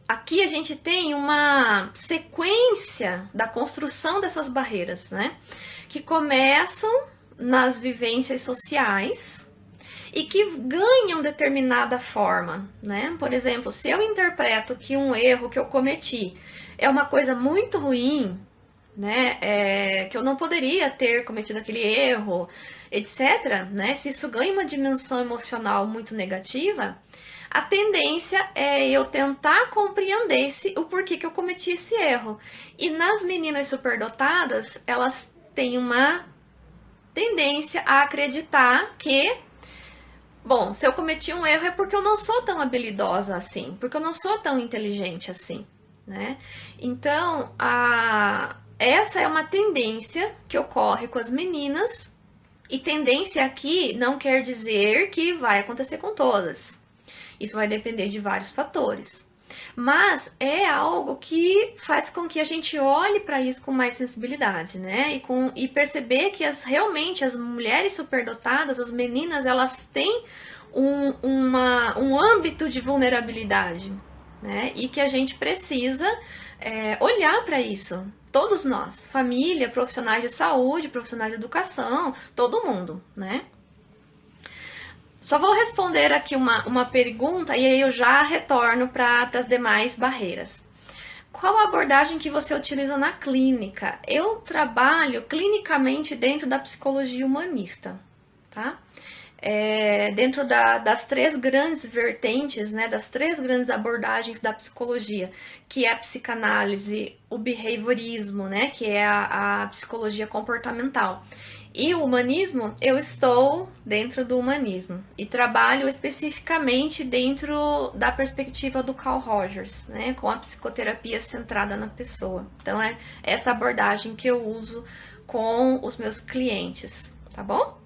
aqui a gente tem uma sequência da construção dessas barreiras, né? Que começam nas vivências sociais e que ganham determinada forma, né? Por exemplo, se eu interpreto que um erro que eu cometi é uma coisa muito ruim, né? Que eu não poderia ter cometido aquele erro, etc., né? Se isso ganha uma dimensão emocional muito negativa, a tendência é eu tentar compreender o porquê que eu cometi esse erro. E nas meninas superdotadas, elas têm uma tendência a acreditar que, bom, se eu cometi um erro é porque eu não sou tão habilidosa assim, porque eu não sou tão inteligente assim, né? Então, essa é uma tendência que ocorre com as meninas, e tendência aqui não quer dizer que vai acontecer com todas. Isso vai depender de vários fatores. Mas é algo que faz com que a gente olhe para isso com mais sensibilidade, né? E perceber que realmente as mulheres superdotadas, as meninas, elas têm um âmbito de vulnerabilidade, né? E que a gente precisa olhar para isso. Todos nós, família, profissionais de saúde, profissionais de educação, todo mundo, né? Só vou responder aqui uma pergunta e aí eu já retorno para as demais barreiras. Qual a abordagem que você utiliza na clínica? Eu trabalho clinicamente dentro da psicologia humanista, tá? Dentro das três grandes vertentes, né, das três grandes abordagens da psicologia, que é a psicanálise, o behaviorismo, né, que é a psicologia comportamental. E o humanismo, eu estou dentro do humanismo e trabalho especificamente dentro da perspectiva do Carl Rogers, né, com a psicoterapia centrada na pessoa. Então, é essa abordagem que eu uso com os meus clientes, tá bom?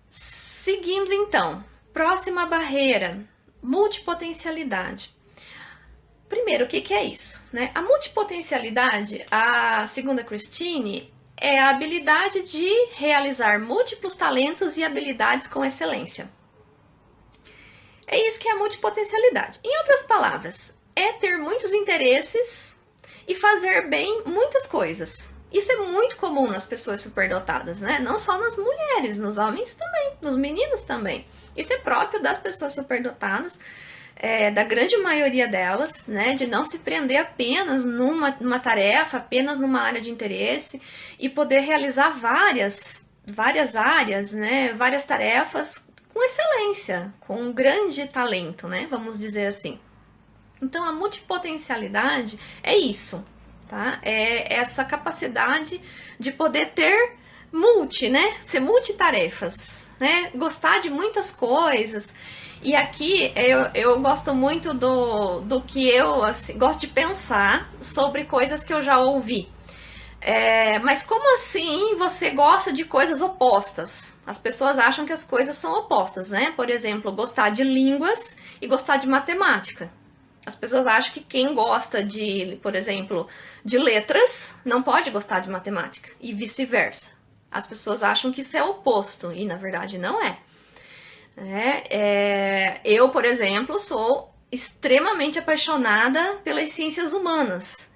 Seguindo então, próxima barreira, multipotencialidade. Primeiro, o que é isso, né? A multipotencialidade, segundo a Christine, é a habilidade de realizar múltiplos talentos e habilidades com excelência. É isso que é a multipotencialidade. Em outras palavras, é ter muitos interesses e fazer bem muitas coisas. Isso é muito comum nas pessoas superdotadas, né? Não só nas mulheres, nos homens também, nos meninos também. Isso é próprio das pessoas superdotadas, da grande maioria delas, né, de não se prender apenas numa tarefa, apenas numa área de interesse e poder realizar várias áreas, né, várias tarefas com excelência, com um grande talento, né, vamos dizer assim. Então, a multipotencialidade é isso, tá? É essa capacidade de poder ter né, ser multitarefas, né, gostar de muitas coisas. E aqui eu gosto muito do que eu assim, gosto de pensar sobre coisas que eu já ouvi. Mas como assim você gosta de coisas opostas? As pessoas acham que as coisas são opostas, né? Por exemplo, gostar de línguas e gostar de matemática. As pessoas acham que quem gosta por exemplo, de letras não pode gostar de matemática e vice-versa. As pessoas acham que isso é oposto e na verdade não é. Eu, por exemplo, sou extremamente apaixonada pelas ciências humanas,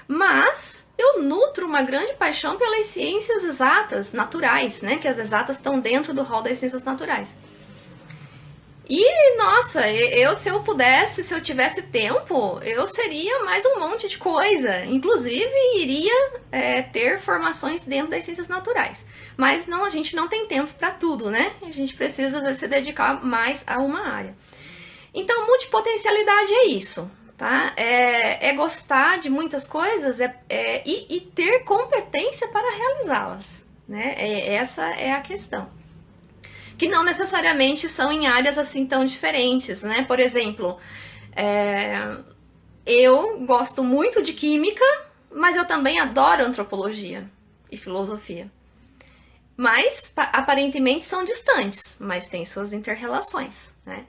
mas eu nutro uma grande paixão pelas ciências exatas, naturais, né? Que as exatas estão dentro do rol das ciências naturais. E, nossa, se eu pudesse, se eu tivesse tempo, eu seria mais um monte de coisa. Inclusive, iria ter formações dentro das ciências naturais. Mas não, a gente não tem tempo para tudo, né? A gente precisa se dedicar mais a uma área. Então, multipotencialidade é isso, tá? É gostar de muitas coisas e ter competência para realizá-las, né? Essa é a questão. Que não necessariamente são em áreas assim tão diferentes, né? Por exemplo, eu gosto muito de química, mas eu também adoro antropologia e filosofia. Mas, aparentemente, são distantes, mas têm suas inter-relações, né?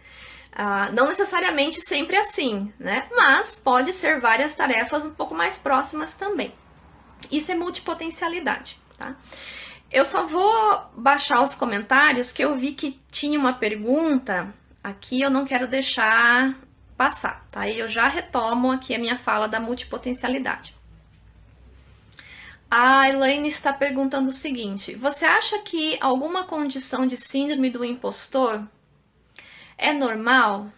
Não necessariamente sempre assim, né? Mas pode ser várias tarefas um pouco mais próximas também. Isso é multipotencialidade, tá? Eu só vou baixar os comentários, que eu vi que tinha uma pergunta aqui, eu não quero deixar passar, tá? E eu já retomo aqui a minha fala da multipotencialidade. A Elaine está perguntando o seguinte: você acha que alguma condição de síndrome do impostor é normal?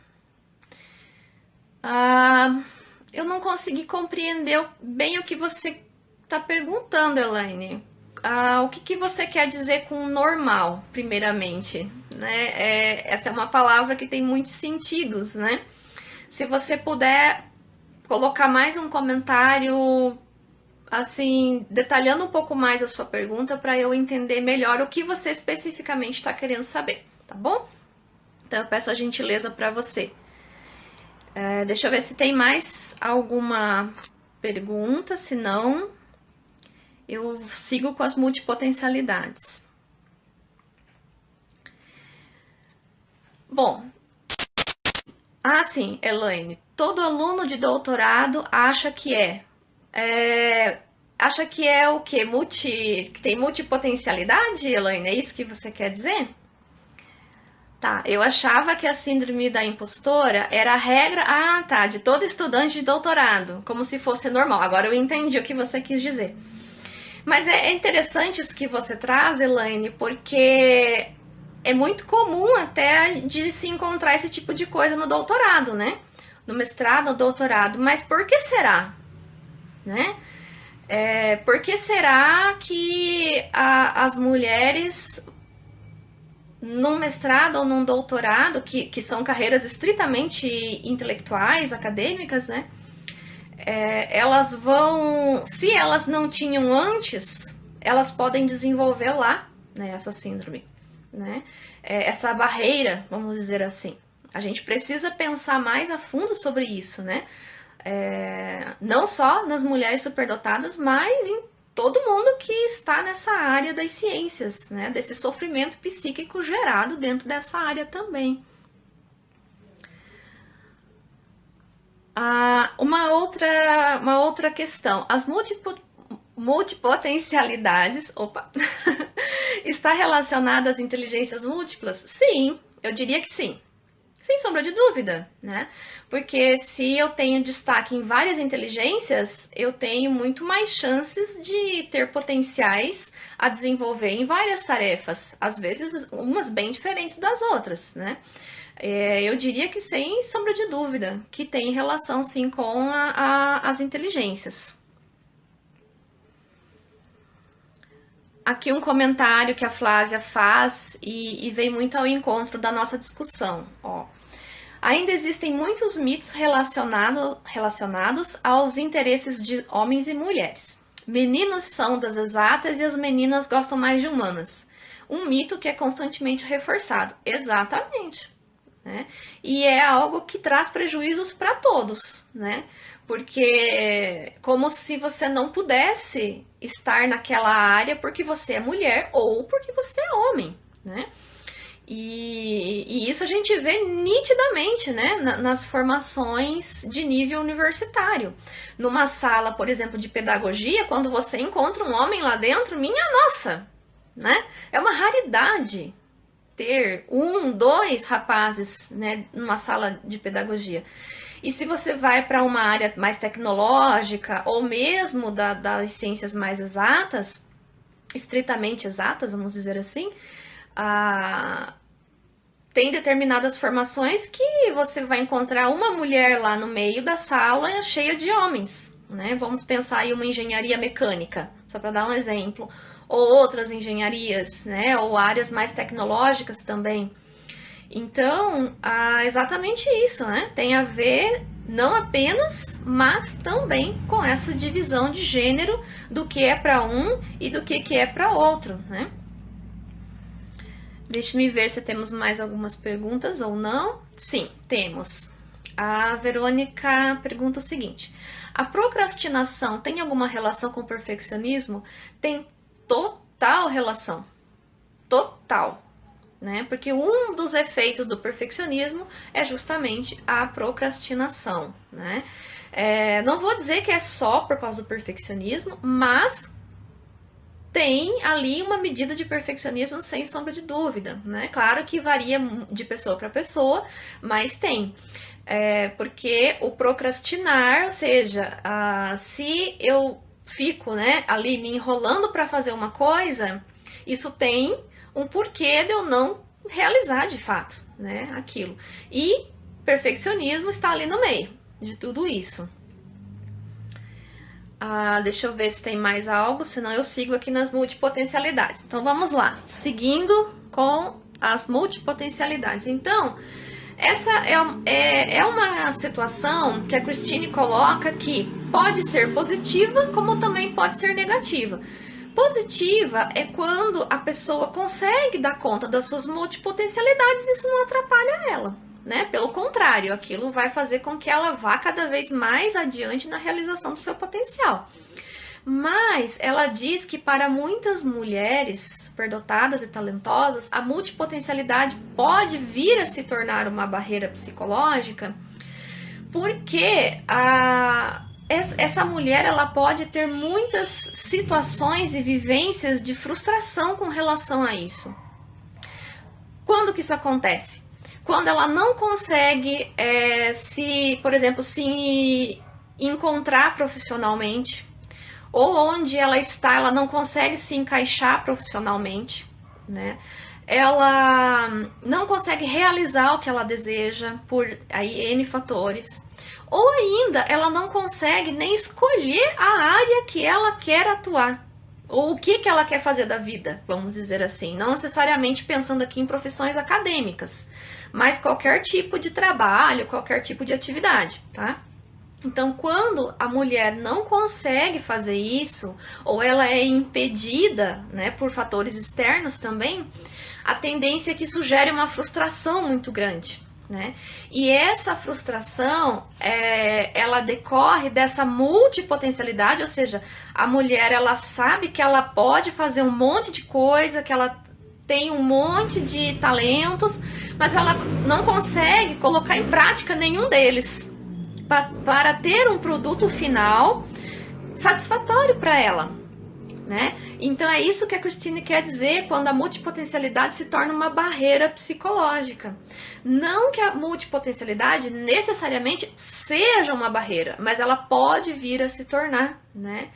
Eu não consegui compreender bem o que você está perguntando, Elaine. O que você quer dizer com normal, primeiramente? Né? Essa é uma palavra que tem muitos sentidos, né? Se você puder colocar mais um comentário, assim, detalhando um pouco mais a sua pergunta, para eu entender melhor o que você especificamente está querendo saber, tá bom? Então, eu peço a gentileza para você. Deixa eu ver se tem mais alguma pergunta, se não, eu sigo com as multipotencialidades. Bom, sim, Elaine, todo aluno de doutorado acha que o quê? Que tem multipotencialidade, Elaine? É isso que você quer dizer? Tá, eu achava que a síndrome da impostora era a regra, de todo estudante de doutorado, como se fosse normal. Agora eu entendi o que você quis dizer. Mas é interessante isso que você traz, Elaine, porque é muito comum até de se encontrar esse tipo de coisa no doutorado, né? No mestrado, no doutorado. Mas por que será? Né? Por que será que as mulheres num mestrado ou num doutorado, que são carreiras estritamente intelectuais, acadêmicas, né? Elas vão, se elas não tinham antes, elas podem desenvolver lá, né, essa síndrome, né? Essa barreira, vamos dizer assim. A gente precisa pensar mais a fundo sobre isso, né? Não só nas mulheres superdotadas, mas em todo mundo que está nessa área das ciências, né? Desse sofrimento psíquico gerado dentro dessa área também. Uma outra questão, as multipotencialidades, está relacionada às inteligências múltiplas? Sim, eu diria que sim. Sem sombra de dúvida, né? Porque se eu tenho destaque em várias inteligências, eu tenho muito mais chances de ter potenciais a desenvolver em várias tarefas, às vezes umas bem diferentes das outras, né? Eu diria que sem sombra de dúvida, que tem relação sim com as inteligências. Aqui um comentário que a Flávia faz e vem muito ao encontro da nossa discussão. Ainda existem muitos mitos relacionados aos interesses de homens e mulheres. Meninos são das exatas e as meninas gostam mais de humanas. Um mito que é constantemente reforçado. Exatamente. Né? E é algo que traz prejuízos para todos, né? Porque como se você não pudesse estar naquela área porque você é mulher ou porque você é homem, né? E isso a gente vê nitidamente, né, nas formações de nível universitário. Numa sala, por exemplo, de pedagogia, quando você encontra um homem lá dentro, minha nossa, né? É uma raridade ter 1, 2 rapazes, né, numa sala de pedagogia. E se você vai para uma área mais tecnológica ou mesmo das ciências mais exatas, estritamente exatas, vamos dizer assim, tem determinadas formações que você vai encontrar uma mulher lá no meio da sala cheia de homens, né? Vamos pensar aí uma engenharia mecânica, só para dar um exemplo, ou outras engenharias, né? Ou áreas mais tecnológicas também. Então, exatamente isso, né? Tem a ver não apenas, mas também com essa divisão de gênero do que é para um e do que é para outro, né? Deixa-me ver se temos mais algumas perguntas ou não. Sim, temos. A Verônica pergunta o seguinte: a procrastinação tem alguma relação com o perfeccionismo? Tem total relação. Total. Né? Porque um dos efeitos do perfeccionismo é justamente a procrastinação. Né? Não vou dizer que é só por causa do perfeccionismo, mas tem ali uma medida de perfeccionismo sem sombra de dúvida, né? Claro que varia de pessoa para pessoa, mas tem. Porque o procrastinar, ou seja, se eu fico, né, ali me enrolando para fazer uma coisa, isso tem um porquê de eu não realizar de fato, né, aquilo. E perfeccionismo está ali no meio de tudo isso. Deixa eu ver se tem mais algo, senão eu sigo aqui nas multipotencialidades. Então vamos lá, seguindo com as multipotencialidades. Então, essa é uma situação que a Christine coloca que pode ser positiva, como também pode ser negativa. Positiva é quando a pessoa consegue dar conta das suas multipotencialidades e isso não atrapalha ela. Né? Pelo contrário, aquilo vai fazer com que ela vá cada vez mais adiante na realização do seu potencial. Mas ela diz que para muitas mulheres superdotadas e talentosas, a multipotencialidade pode vir a se tornar uma barreira psicológica, porque essa mulher ela pode ter muitas situações e vivências de frustração com relação a isso. Quando que isso acontece? Quando ela não consegue, por exemplo, se encontrar profissionalmente, ou onde ela está, ela não consegue se encaixar profissionalmente, né? Ela não consegue realizar o que ela deseja por aí N fatores, ou ainda ela não consegue nem escolher a área que ela quer atuar. Ou o que ela quer fazer da vida, vamos dizer assim. Não necessariamente pensando aqui em profissões acadêmicas, mas qualquer tipo de trabalho, qualquer tipo de atividade, tá? Então, quando a mulher não consegue fazer isso, ou ela é impedida, né, por fatores externos também, a tendência é que isso gere uma frustração muito grande. Né? E essa frustração, ela decorre dessa multipotencialidade, ou seja, a mulher ela sabe que ela pode fazer um monte de coisa, que ela tem um monte de talentos, mas ela não consegue colocar em prática nenhum deles para ter um produto final satisfatório para ela. Né? Então é isso que a Christine quer dizer quando a multipotencialidade se torna uma barreira psicológica. Não que a multipotencialidade necessariamente seja uma barreira, mas ela pode vir a se tornar, né?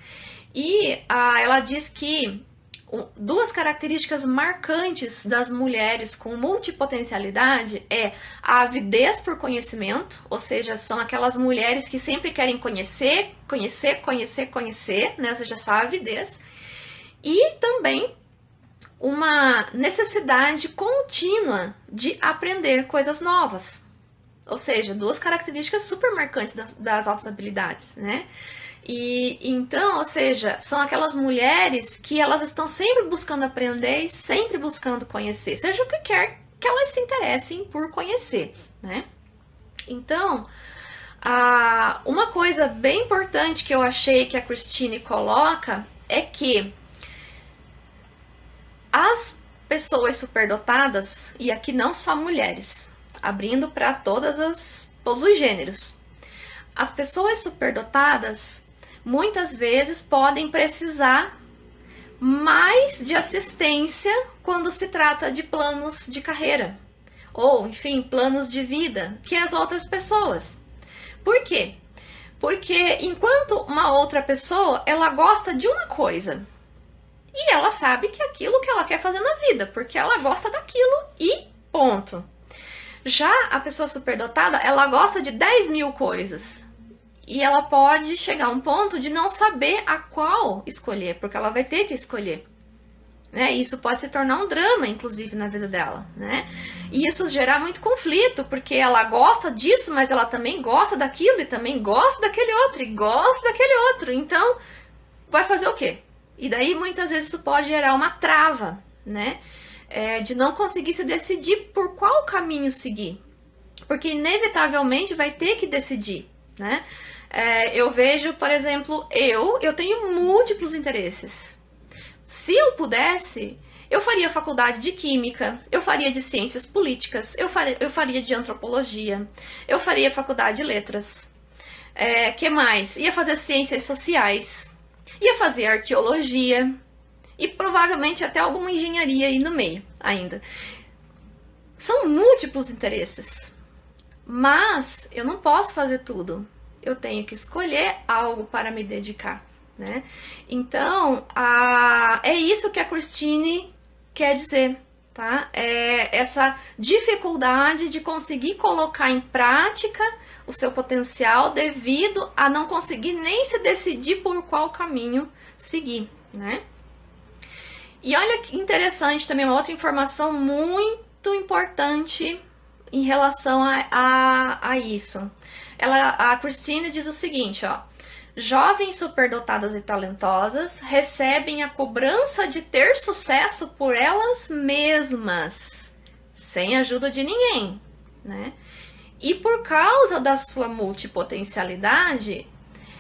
E ela diz que duas características marcantes das mulheres com multipotencialidade é a avidez por conhecimento, ou seja, são aquelas mulheres que sempre querem conhecer, né? Ou seja, essa avidez. E também uma necessidade contínua de aprender coisas novas. Ou seja, duas características super marcantes das altas habilidades, né? E então, ou seja, são aquelas mulheres que elas estão sempre buscando aprender e sempre buscando conhecer, seja o que quer que elas se interessem por conhecer, né? Então, uma coisa bem importante que eu achei que a Christine coloca é que as pessoas superdotadas, e aqui não só mulheres, abrindo para todos os gêneros, as pessoas superdotadas muitas vezes podem precisar mais de assistência quando se trata de planos de carreira, ou enfim, planos de vida, que as outras pessoas. Por quê? Porque enquanto uma outra pessoa, ela gosta de uma coisa, e ela sabe que é aquilo que ela quer fazer na vida, porque ela gosta daquilo e ponto. Já a pessoa superdotada, ela gosta de 10.000 coisas. E ela pode chegar a um ponto de não saber a qual escolher, porque ela vai ter que escolher. Né? Isso pode se tornar um drama, inclusive, na vida dela. Né? E isso gerar muito conflito, porque ela gosta disso, mas ela também gosta daquilo, e também gosta daquele outro, e gosta daquele outro. Então, vai fazer o quê? E daí, muitas vezes, isso pode gerar uma trava, né? De não conseguir se decidir por qual caminho seguir. Porque, inevitavelmente, vai ter que decidir, né? Eu vejo, por exemplo, eu tenho múltiplos interesses. Se eu pudesse, eu faria faculdade de Química, eu faria de Ciências Políticas, eu faria de Antropologia, eu faria faculdade de Letras. Que mais? Ia fazer Ciências Sociais, ia fazer Arqueologia e provavelmente até alguma engenharia aí no meio ainda. São múltiplos interesses, mas eu não posso fazer tudo. Eu tenho que escolher algo para me dedicar, né? Então, é isso que a Christine quer dizer, tá? Essa dificuldade de conseguir colocar em prática o seu potencial devido a não conseguir nem se decidir por qual caminho seguir, né? E olha que interessante também, uma outra informação muito importante em relação a isso. A Christine diz o seguinte, ó. Jovens superdotadas e talentosas recebem a cobrança de ter sucesso por elas mesmas, sem ajuda de ninguém, né? E por causa da sua multipotencialidade,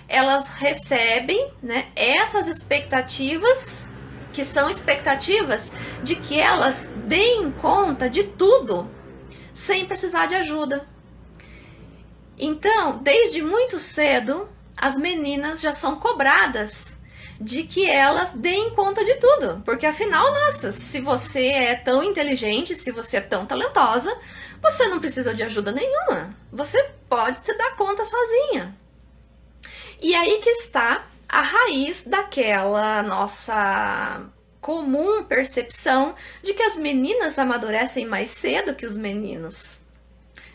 elas recebem, né, essas expectativas, que são expectativas de que elas deem conta de tudo, sem precisar de ajuda. Então, desde muito cedo, as meninas já são cobradas de que elas deem conta de tudo. Porque afinal, nossa, se você é tão inteligente, se você é tão talentosa, você não precisa de ajuda nenhuma. Você pode se dar conta sozinha. E aí que está a raiz daquela nossa comum percepção de que as meninas amadurecem mais cedo que os meninos.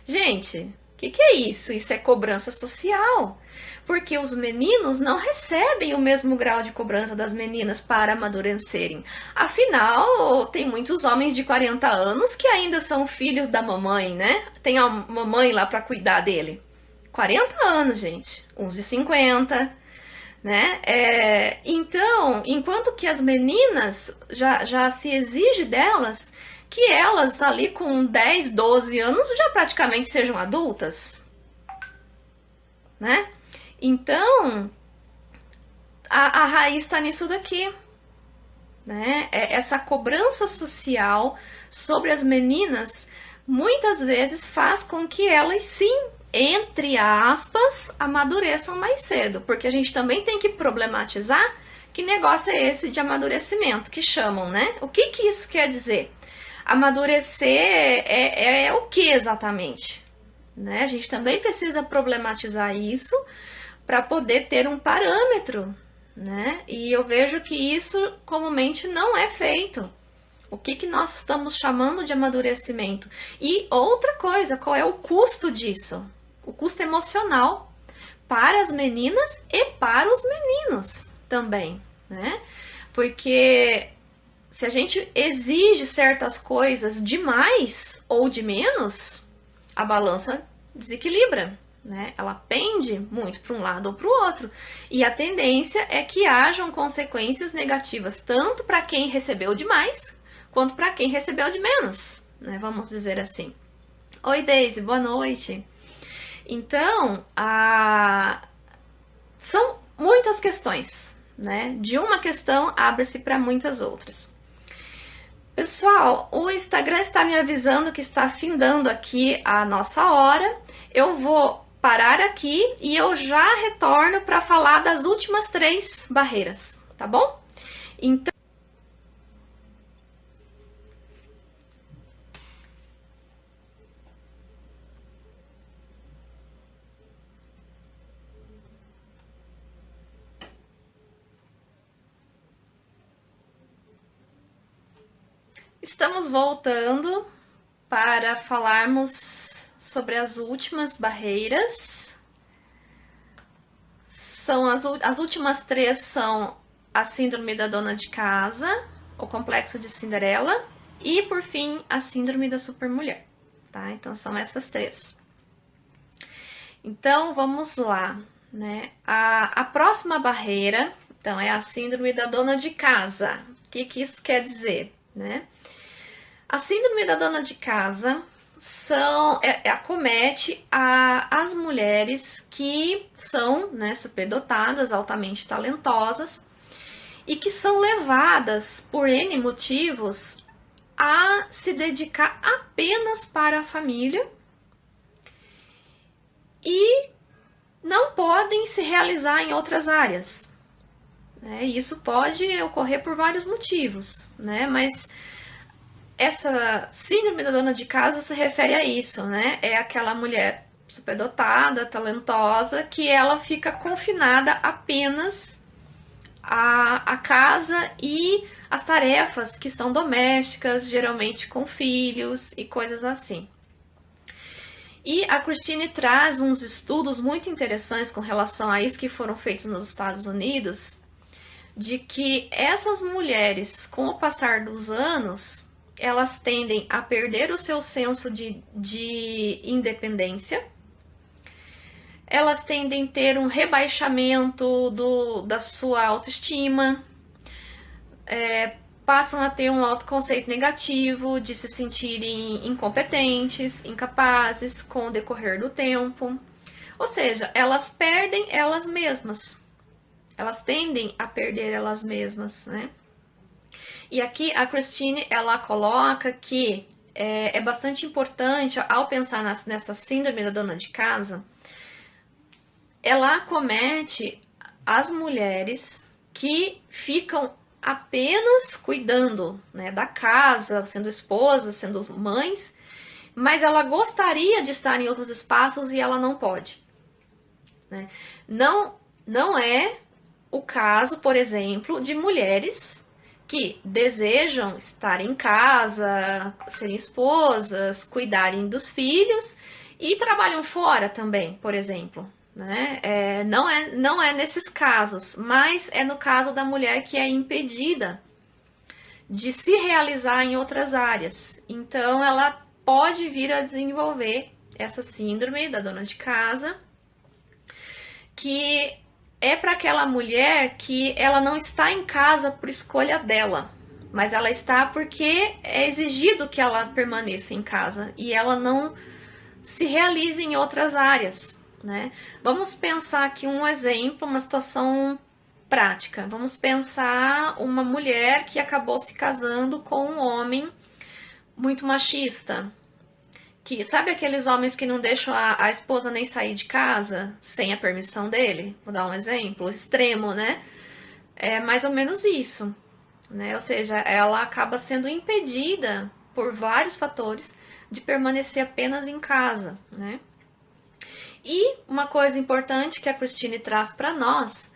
Gente, o que é isso? Isso é cobrança social. Porque os meninos não recebem o mesmo grau de cobrança das meninas para amadurecerem. Afinal, tem muitos homens de 40 anos que ainda são filhos da mamãe, né? Tem a mamãe lá para cuidar dele. 40 anos, gente. Uns de 50, né? Então, enquanto que as meninas já se exige delas que elas ali com 10, 12 anos já praticamente sejam adultas, né? Então, a raiz está nisso daqui, né? Essa cobrança social sobre as meninas muitas vezes faz com que elas, sim, entre aspas, amadureçam mais cedo, porque a gente também tem que problematizar que negócio é esse de amadurecimento, que chamam, né? O que isso quer dizer? Amadurecer é o que exatamente? Né? A gente também precisa problematizar isso para poder ter um parâmetro, né? E eu vejo que isso comumente não é feito. O que nós estamos chamando de amadurecimento? E outra coisa, qual é o custo disso? O custo emocional para as meninas e para os meninos também, né? Porque se a gente exige certas coisas demais ou de menos, a balança desequilibra, né? Ela pende muito para um lado ou para o outro. E a tendência é que hajam consequências negativas tanto para quem recebeu demais quanto para quem recebeu de menos, né? Vamos dizer assim. Oi, Deise, boa noite. Então, são muitas questões, né? De uma questão abre-se para muitas outras. Pessoal, o Instagram está me avisando que está findando aqui a nossa hora. Eu vou parar aqui e eu já retorno para falar das últimas 3 barreiras, tá bom? Então, Estamos voltando para falarmos sobre as últimas barreiras. As últimas 3 são a síndrome da dona de casa, o complexo de Cinderela e, por fim, a síndrome da supermulher, tá? Então, são essas 3. Então, vamos lá, né? A próxima barreira, então, é a síndrome da dona de casa. O que isso quer dizer, né? A síndrome da dona de casa acomete as mulheres que são, né, superdotadas, altamente talentosas e que são levadas por N motivos a se dedicar apenas para a família e não podem se realizar em outras áreas. Né? Isso pode ocorrer por vários motivos, né? Mas essa síndrome da dona de casa se refere a isso, né? É aquela mulher superdotada, talentosa, que ela fica confinada apenas à casa e as tarefas que são domésticas, geralmente com filhos e coisas assim. E a Christine traz uns estudos muito interessantes com relação a isso que foram feitos nos Estados Unidos, de que essas mulheres, com o passar dos anos, elas tendem a perder o seu senso de independência, elas tendem a ter um rebaixamento da sua autoestima, passam a ter um autoconceito negativo, de se sentirem incompetentes, incapazes com o decorrer do tempo. Ou seja, elas perdem elas mesmas. Elas tendem a perder elas mesmas, né? E aqui a Christine, ela coloca que é bastante importante, ao pensar nessa síndrome da dona de casa, ela acomete as mulheres que ficam apenas cuidando, né, da casa, sendo esposas, sendo mães, mas ela gostaria de estar em outros espaços e ela não pode. Né? Não é o caso, por exemplo, de mulheres que desejam estar em casa, serem esposas, cuidarem dos filhos e trabalham fora também, por exemplo. Né? Não é nesses casos, mas é no caso da mulher que é impedida de se realizar em outras áreas. Então, ela pode vir a desenvolver essa síndrome da dona de casa, que é para aquela mulher que ela não está em casa por escolha dela, mas ela está porque é exigido que ela permaneça em casa e ela não se realize em outras áreas, né? Vamos pensar aqui um exemplo, uma situação prática. Vamos pensar uma mulher que acabou se casando com um homem muito machista. Que, sabe aqueles homens que não deixam a esposa nem sair de casa sem a permissão dele? Vou dar um exemplo extremo, né? É mais ou menos isso, né? Ou seja, ela acaba sendo impedida por vários fatores de permanecer apenas em casa, né? E uma coisa importante que a Christine traz para nós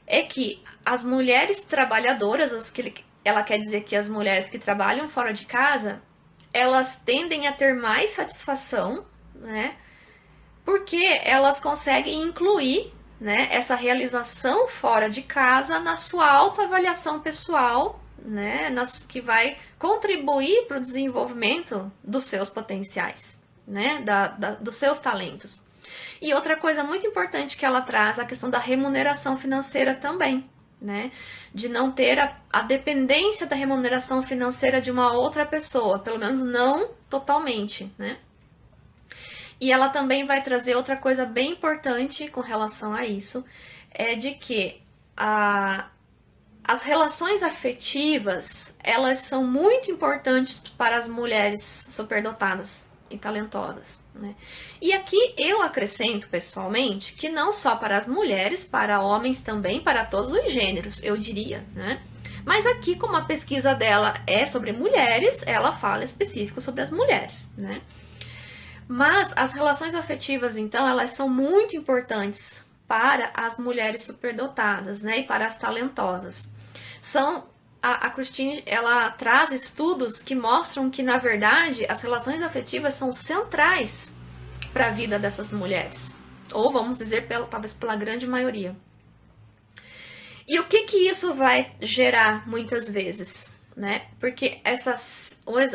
é que as mulheres trabalhadoras, ela quer dizer que as mulheres que trabalham fora de casa, elas tendem a ter mais satisfação, né? Porque elas conseguem incluir, né, essa realização fora de casa na sua autoavaliação pessoal, né? Que vai contribuir para o desenvolvimento dos seus potenciais, né? Dos seus talentos. E outra coisa muito importante que ela traz é a questão da remuneração financeira também. Né? De não ter a dependência da remuneração financeira de uma outra pessoa, pelo menos não totalmente, né? E ela também vai trazer outra coisa bem importante com relação a isso, é de que as relações afetivas, elas são muito importantes para as mulheres superdotadas e talentosas, né? E aqui eu acrescento pessoalmente que não só para as mulheres, para homens também, para todos os gêneros, eu diria, né? Mas aqui, como a pesquisa dela é sobre mulheres, ela fala específico sobre as mulheres, né? Mas as relações afetivas, então, elas são muito importantes para as mulheres superdotadas, né? E para as talentosas. São a Christine, ela traz estudos que mostram que, na verdade, as relações afetivas são centrais para a vida dessas mulheres. Ou vamos dizer, talvez pela grande maioria. E o que isso vai gerar muitas vezes, né? Porque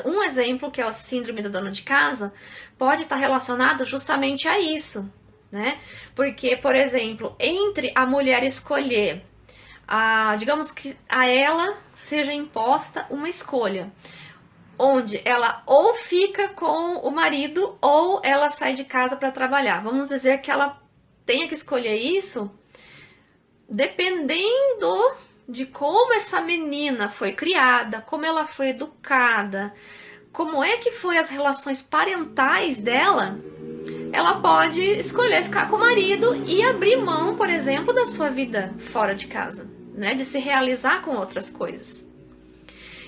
um exemplo, que é a síndrome da dona de casa, pode estar relacionado justamente a isso, né? Porque, por exemplo, entre a mulher escolher, digamos que a ela seja imposta uma escolha, onde ela ou fica com o marido ou ela sai de casa para trabalhar. Vamos dizer que ela tenha que escolher isso, dependendo de como essa menina foi criada, como ela foi educada, como é que foi as relações parentais dela, ela pode escolher ficar com o marido e abrir mão, por exemplo, da sua vida fora de casa, né? De se realizar com outras coisas.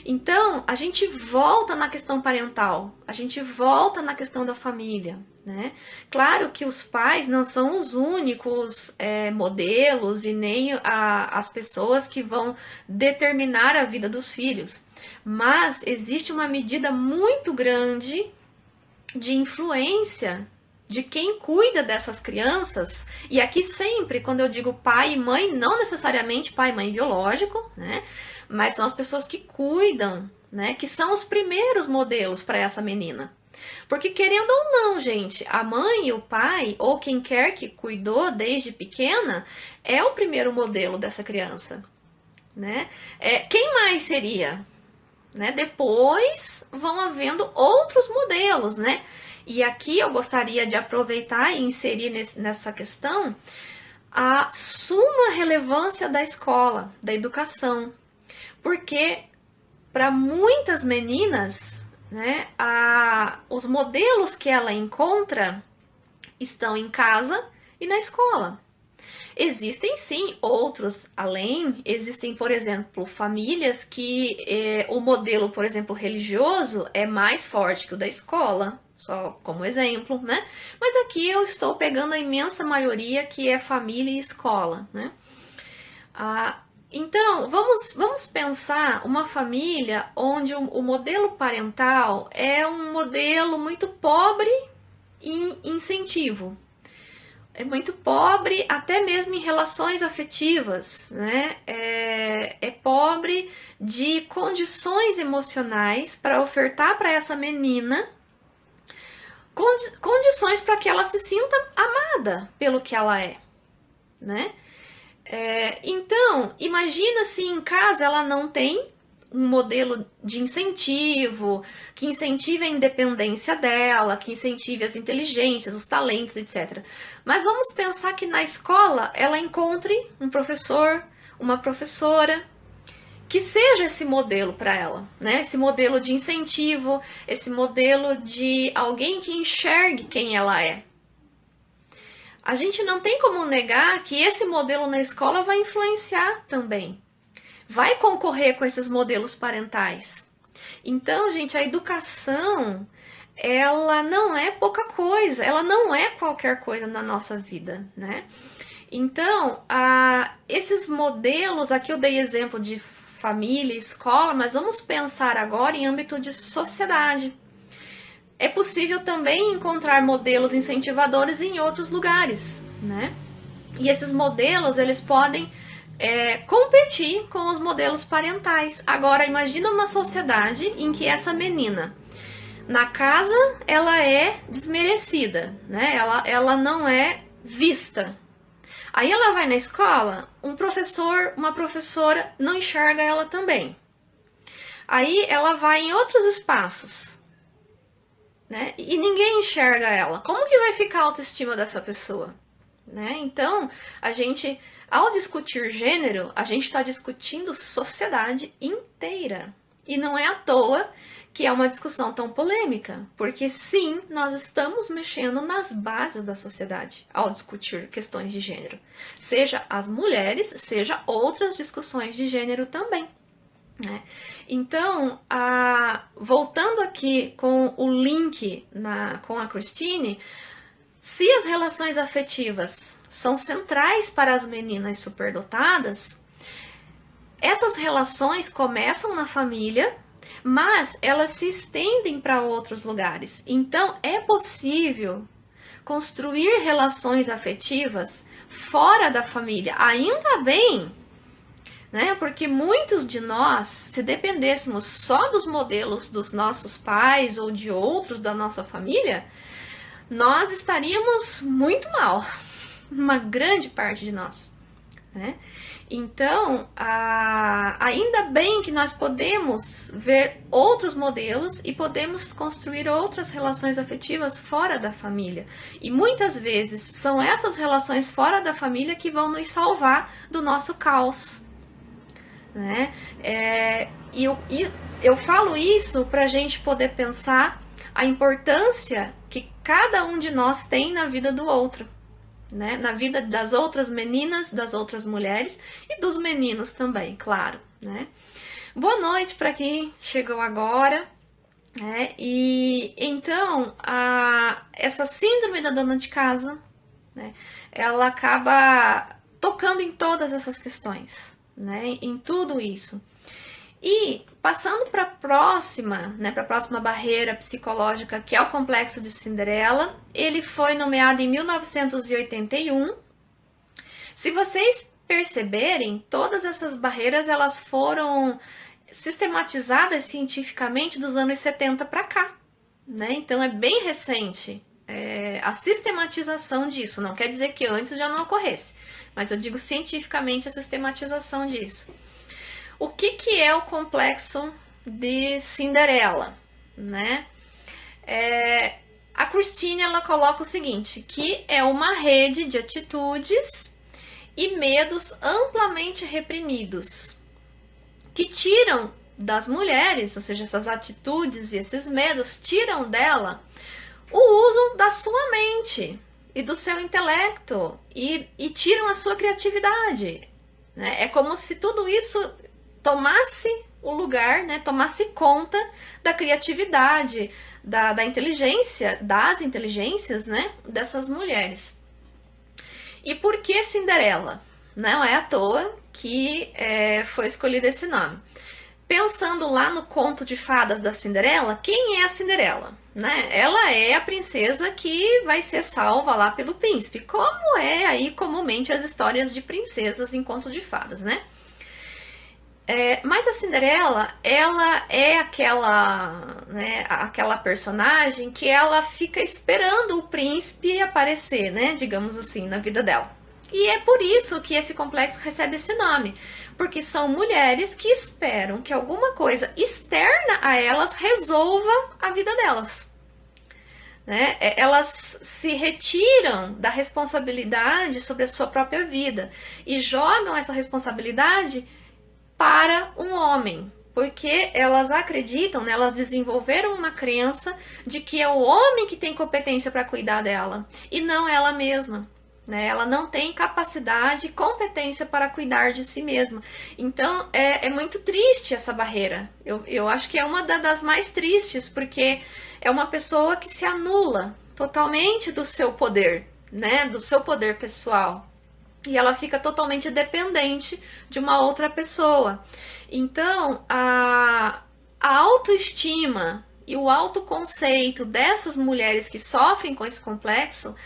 Então, a gente volta na questão parental, a gente volta na questão da família, né? Claro que os pais não são os únicos modelos e nem as pessoas que vão determinar a vida dos filhos, mas existe uma medida muito grande de influência de quem cuida dessas crianças, e aqui sempre, quando eu digo pai e mãe, não necessariamente pai e mãe biológico, né? Mas são as pessoas que cuidam, né? Que são os primeiros modelos para essa menina. Porque querendo ou não, gente, a mãe e o pai, ou quem quer que cuidou desde pequena, é o primeiro modelo dessa criança, né? Quem mais seria? Né? Depois vão havendo outros modelos, né? E aqui eu gostaria de aproveitar e inserir nessa questão a suma relevância da escola, da educação. Porque para muitas meninas, né, os modelos que ela encontra estão em casa e na escola. Existem sim outros além, existem, por exemplo, famílias que o modelo, por exemplo, religioso é mais forte que o da escola, só como exemplo, né? Mas aqui eu estou pegando a imensa maioria que é família e escola, né? Então, vamos pensar uma família onde o modelo parental é um modelo muito pobre em incentivo. É muito pobre até mesmo em relações afetivas, né? É pobre de condições emocionais para ofertar para essa menina condições para que ela se sinta amada pelo que ela é, né? Então, imagina se em casa ela não tem um modelo de incentivo, que incentive a independência dela, que incentive as inteligências, os talentos, etc. Mas vamos pensar que na escola ela encontre um professor, uma professora, que seja esse modelo para ela, né? Esse modelo de incentivo, esse modelo de alguém que enxergue quem ela é. A gente não tem como negar que esse modelo na escola vai influenciar também. Vai concorrer com esses modelos parentais. Então, gente, a educação, ela não é pouca coisa, ela não é qualquer coisa na nossa vida, né? Então, esses modelos, aqui eu dei exemplo de família, escola, mas vamos pensar agora em âmbito de sociedade. É possível também encontrar modelos incentivadores em outros lugares, né? E esses modelos, eles podem competir com os modelos parentais. Agora, imagina uma sociedade em que essa menina, na casa, ela é desmerecida, né? Ela não é vista. Aí ela vai na escola, um professor, uma professora não enxerga ela também. Aí ela vai em outros espaços, né? E ninguém enxerga ela. Como que vai ficar a autoestima dessa pessoa? Né? Então, ao discutir gênero, a gente está discutindo sociedade inteira. E não é à toa que é uma discussão tão polêmica, porque sim, nós estamos mexendo nas bases da sociedade ao discutir questões de gênero. Seja as mulheres, seja outras discussões de gênero também. Né? Então, voltando aqui com o link com a Christine, se as relações afetivas são centrais para as meninas superdotadas, Essas relações começam na família, mas elas se estendem para outros lugares. Então, é possível construir relações afetivas fora da família. Ainda bem, né? Porque muitos de nós, se dependêssemos só dos modelos dos nossos pais ou de outros da nossa família, nós estaríamos muito mal. Uma grande parte de nós, né? Então, ainda bem que nós podemos ver outros modelos e podemos construir outras relações afetivas fora da família. E muitas vezes são essas relações fora da família que vão nos salvar do nosso caos, né? E eu falo isso para a gente poder pensar a importância que cada um de nós tem na vida do outro. Né? Na vida das outras meninas, das outras mulheres e dos meninos também, claro, né? Boa noite para quem chegou agora, né? E então, essa síndrome da dona de casa, né? Ela acaba tocando em todas essas questões, né? Em tudo isso. E passando para a próxima, né, para a próxima barreira psicológica, que é o complexo de Cinderela, ele foi nomeado em 1981. Se vocês perceberem, todas essas barreiras elas foram sistematizadas cientificamente dos anos 70 para cá, né? Então é bem recente a sistematização disso. Não quer dizer que antes já não ocorresse, mas eu digo cientificamente a sistematização disso. O que é o complexo de Cinderela, né? A Christine, ela coloca o seguinte, que é uma rede de atitudes e medos amplamente reprimidos, que tiram das mulheres, ou seja, essas atitudes e esses medos, tiram dela o uso da sua mente e do seu intelecto e tiram a sua criatividade, né? É como se tudo isso tomasse o lugar, né, tomasse conta da criatividade, da inteligência, das inteligências, né, dessas mulheres. E por que Cinderela? Não é à toa que foi escolhido esse nome. Pensando lá no conto de fadas da Cinderela, quem é a Cinderela? Né? Ela é a princesa que vai ser salva lá pelo príncipe, como é aí comumente as histórias de princesas em conto de fadas, né? Mas a Cinderela, ela é aquela personagem que ela fica esperando o príncipe aparecer, né, digamos assim, na vida dela. E é por isso que esse complexo recebe esse nome, porque são mulheres que esperam que alguma coisa externa a elas resolva a vida delas. Né? Elas se retiram da responsabilidade sobre a sua própria vida e jogam essa responsabilidade para um homem, porque elas acreditam, né, elas desenvolveram uma crença de que é o homem que tem competência para cuidar dela e não ela mesma. Né? Ela não tem capacidade e competência para cuidar de si mesma. Então é muito triste essa barreira. Eu acho que é uma das mais tristes, porque é uma pessoa que se anula totalmente do seu poder, né, do seu poder pessoal. E ela fica totalmente dependente de uma outra pessoa. Então, a autoestima e o autoconceito dessas mulheres que sofrem com esse complexo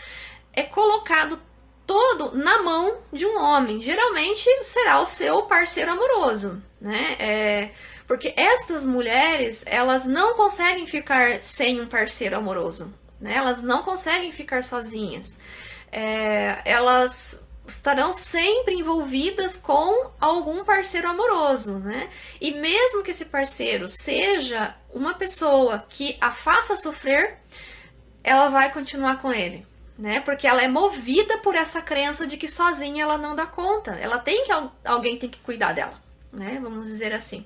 é colocado todo na mão de um homem. Geralmente será o seu parceiro amoroso, né? Porque essas mulheres, elas não conseguem ficar sem um parceiro amoroso, né? Elas não conseguem ficar sozinhas. Elas estarão sempre envolvidas com algum parceiro amoroso, né? E mesmo que esse parceiro seja uma pessoa que a faça sofrer, ela vai continuar com ele, né? Porque ela é movida por essa crença de que sozinha ela não dá conta. Ela tem que alguém tem que cuidar dela, né? Vamos dizer assim.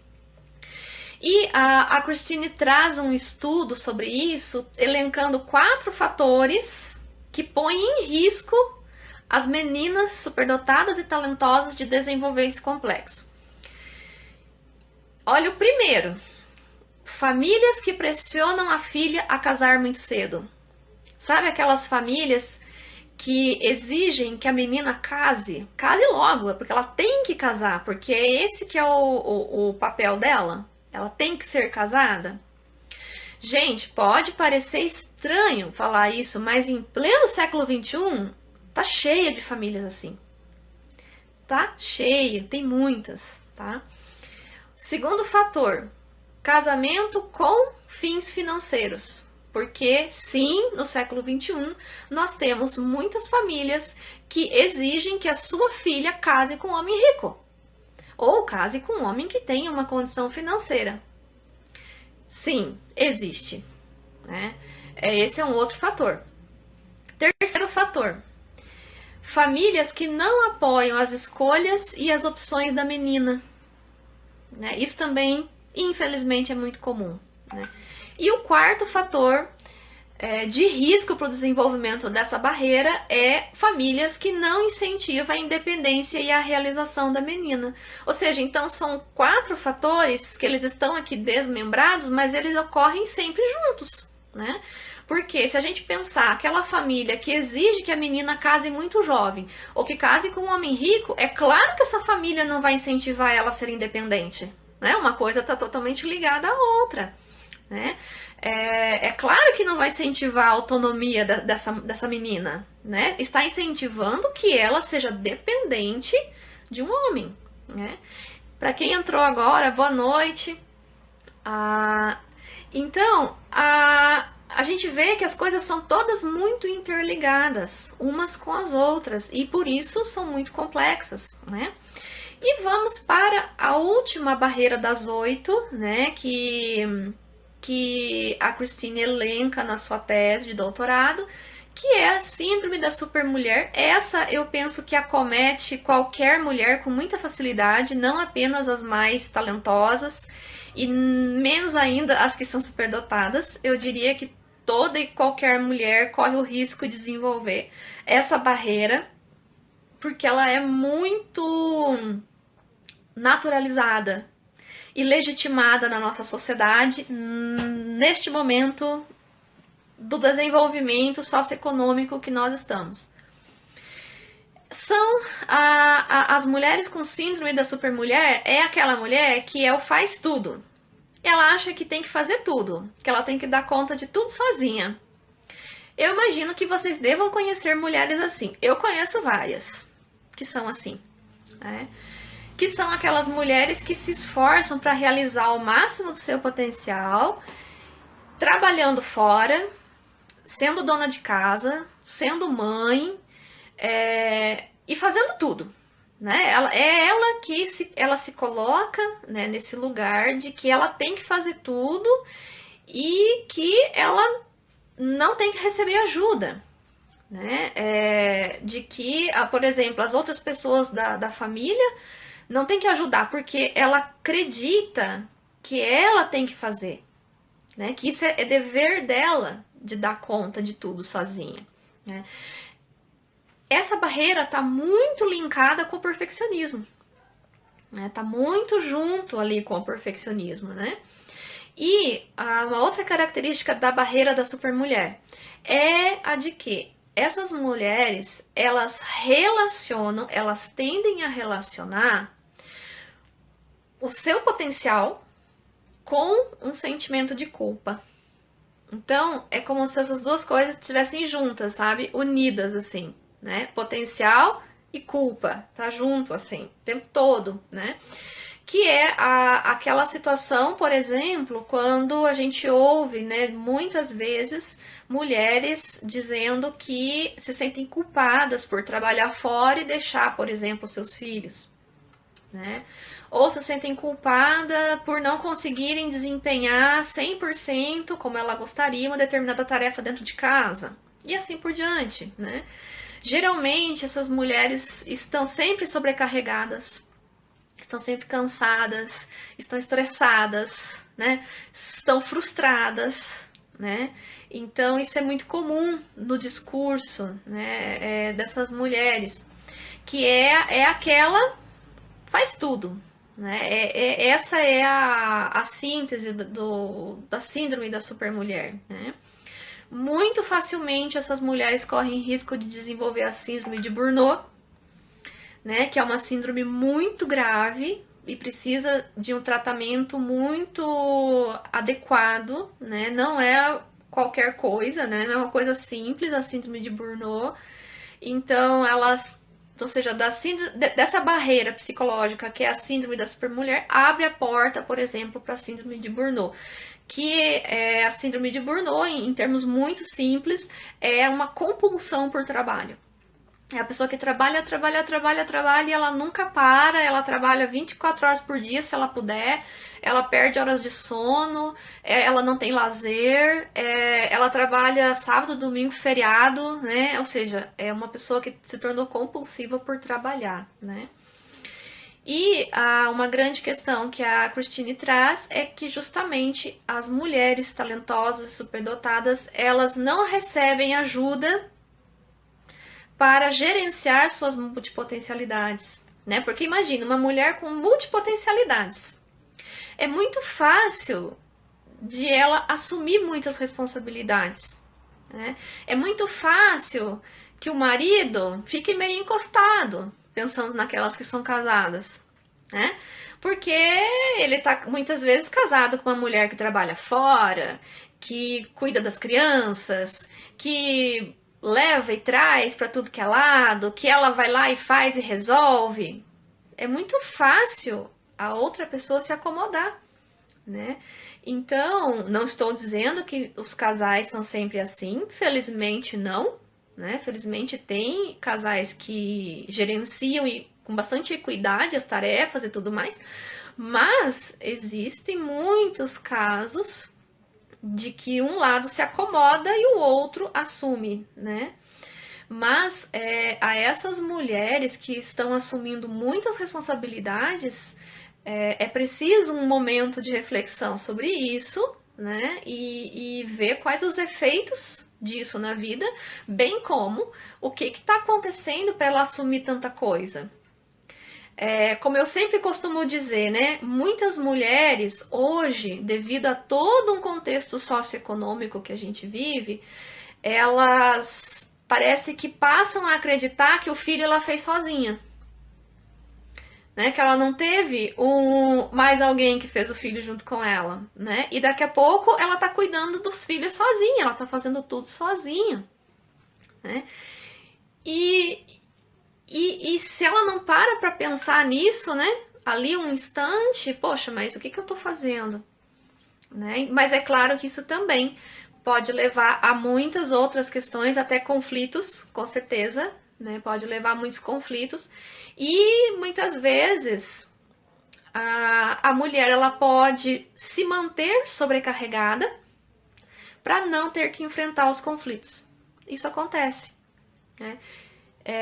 E a Christine traz um estudo sobre isso, elencando 4 fatores que põem em risco as meninas superdotadas e talentosas de desenvolver esse complexo. Olha o primeiro. Famílias que pressionam a filha a casar muito cedo. Sabe aquelas famílias que exigem que a menina case logo, porque ela tem que casar, porque é esse que é o papel dela. Ela tem que ser casada. Gente, pode parecer estranho falar isso, mas em pleno século XXI, tá cheia de famílias assim. Tá cheia, tem muitas, tá? Segundo fator, casamento com fins financeiros. Porque, sim, no século XXI, nós temos muitas famílias que exigem que a sua filha case com um homem rico. Ou case com um homem que tenha uma condição financeira. Sim, existe. Né? Esse é um outro fator. Terceiro fator. Famílias que não apoiam as escolhas e as opções da menina. Né? Isso também, infelizmente, é muito comum. Né? E o quarto fator de risco para o desenvolvimento dessa barreira é famílias que não incentivam a independência e a realização da menina. Ou seja, então são 4 fatores que eles estão aqui desmembrados, mas eles ocorrem sempre juntos, né? Porque se a gente pensar aquela família que exige que a menina case muito jovem ou que case com um homem rico, é claro que essa família não vai incentivar ela a ser independente, né? Uma coisa está totalmente ligada à outra. Né? É claro que não vai incentivar a autonomia dessa menina, né? Está incentivando que ela seja dependente de um homem, né? Para quem entrou agora, boa noite. Então, a gente vê que as coisas são todas muito interligadas, umas com as outras, e por isso são muito complexas, né? E vamos para a última barreira das 8, né? Que a Christine elenca na sua tese de doutorado, que é a síndrome da supermulher. Essa eu penso que acomete qualquer mulher com muita facilidade, não apenas as mais talentosas e menos ainda as que são superdotadas. Eu diria que toda e qualquer mulher corre o risco de desenvolver essa barreira, porque ela é muito naturalizada e legitimada na nossa sociedade neste momento do desenvolvimento socioeconômico que nós estamos. São as mulheres com síndrome da supermulher, é aquela mulher que é o faz tudo. Ela acha que tem que fazer tudo, que ela tem que dar conta de tudo sozinha. Eu imagino que vocês devam conhecer mulheres assim. Eu conheço várias que são assim, né? Que são aquelas mulheres que se esforçam para realizar o máximo do seu potencial, trabalhando fora, sendo dona de casa, sendo mãe, e fazendo tudo. Né? Ela que ela se coloca, né, nesse lugar de que ela tem que fazer tudo e que ela não tem que receber ajuda. Né? De que, por exemplo, as outras pessoas da família não tem que ajudar, porque ela acredita que ela tem que fazer, né? Que isso é dever dela de dar conta de tudo sozinha, né? Essa barreira está muito linkada com o perfeccionismo, né? Tá muito junto ali com o perfeccionismo, né? E uma outra característica da barreira da supermulher é a de que essas mulheres, elas tendem a relacionar o seu potencial com um sentimento de culpa. Então, é como se essas duas coisas estivessem juntas, sabe? Unidas, assim, né? Potencial e culpa, tá junto, assim, o tempo todo, né? Que é aquela situação, por exemplo, quando a gente ouve, né, muitas vezes, mulheres dizendo que se sentem culpadas por trabalhar fora e deixar, por exemplo, seus filhos, né? Ou se sentem culpadas por não conseguirem desempenhar 100% como ela gostaria uma determinada tarefa dentro de casa, e assim por diante, né? Geralmente, essas mulheres estão sempre sobrecarregadas, estão sempre cansadas, estão estressadas, né? Estão frustradas, né? Então, isso é muito comum no discurso, né, dessas mulheres, que é aquela faz tudo, né? Essa é a síntese da síndrome da supermulher, né? muito facilmente essas mulheres correm risco de desenvolver a síndrome de Burnout, né, que é uma síndrome muito grave e precisa de um tratamento muito adequado, né? Não é qualquer coisa, né? Não é uma coisa simples a síndrome de Burnout. Então, ou seja, dessa barreira psicológica que é a síndrome da supermulher, abre a porta, por exemplo, para a síndrome de Burnout. Que é a síndrome de Burnout, em termos muito simples, é uma compulsão por trabalho. É a pessoa que trabalha e ela nunca para, ela trabalha 24 horas por dia se ela puder, ela perde horas de sono, ela não tem lazer, ela trabalha sábado, domingo, feriado, né? Ou seja, é uma pessoa que se tornou compulsiva por trabalhar, né? E uma grande questão que a Christine traz é que justamente as mulheres talentosas e superdotadas, elas não recebem ajuda para gerenciar suas multipotencialidades, né? Porque imagina, uma mulher com multipotencialidades. É muito fácil de ela assumir muitas responsabilidades, né? É muito fácil que o marido fique meio encostado, pensando naquelas que são casadas, né? Porque ele tá muitas vezes casado com uma mulher que trabalha fora, que cuida das crianças, que leva e traz para tudo que é lado, que ela vai lá e faz e resolve. É muito fácil a outra pessoa se acomodar, né? Então, não estou dizendo que os casais são sempre assim, felizmente não, né? Felizmente tem casais que gerenciam e com bastante equidade as tarefas e tudo mais, mas existem muitos casos de que um lado se acomoda e o outro assume, né? Mas a essas mulheres que estão assumindo muitas responsabilidades, é preciso um momento de reflexão sobre isso, né? E ver quais os efeitos disso na vida, bem como o que está acontecendo para ela assumir tanta coisa. Como eu sempre costumo dizer, né? Muitas mulheres hoje, devido a todo um contexto socioeconômico que a gente vive, elas parece que passam a acreditar que o filho ela fez sozinha. Né? Que ela não teve mais alguém que fez o filho junto com ela, né? E daqui a pouco ela tá cuidando dos filhos sozinha, ela tá fazendo tudo sozinha, né? E se ela não para pensar nisso, né? Ali um instante, poxa, mas o que eu tô fazendo? Né? Mas é claro que isso também pode levar a muitas outras questões, até conflitos, com certeza, né? Pode levar a muitos conflitos. E muitas vezes a mulher ela pode se manter sobrecarregada para não ter que enfrentar os conflitos. Isso acontece, né?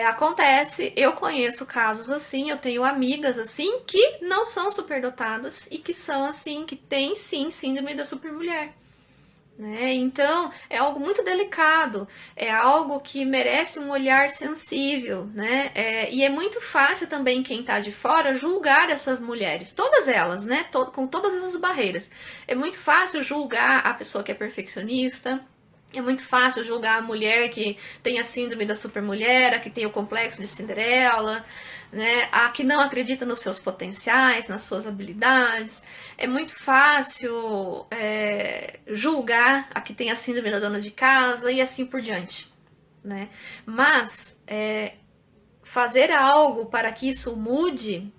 Acontece, eu conheço casos assim, eu tenho amigas assim que não são superdotadas e que são assim, que têm sim síndrome da supermulher. Né? Então, é algo muito delicado, é algo que merece um olhar sensível, né? E é muito fácil também quem está de fora julgar essas mulheres, todas elas, né? Com todas essas barreiras. É muito fácil julgar a pessoa que é perfeccionista. É muito fácil julgar a mulher que tem a síndrome da supermulher, a que tem o complexo de Cinderela, né? A que não acredita nos seus potenciais, nas suas habilidades. É muito fácil julgar a que tem a síndrome da dona de casa e assim por diante, né? Mas fazer algo para que isso mude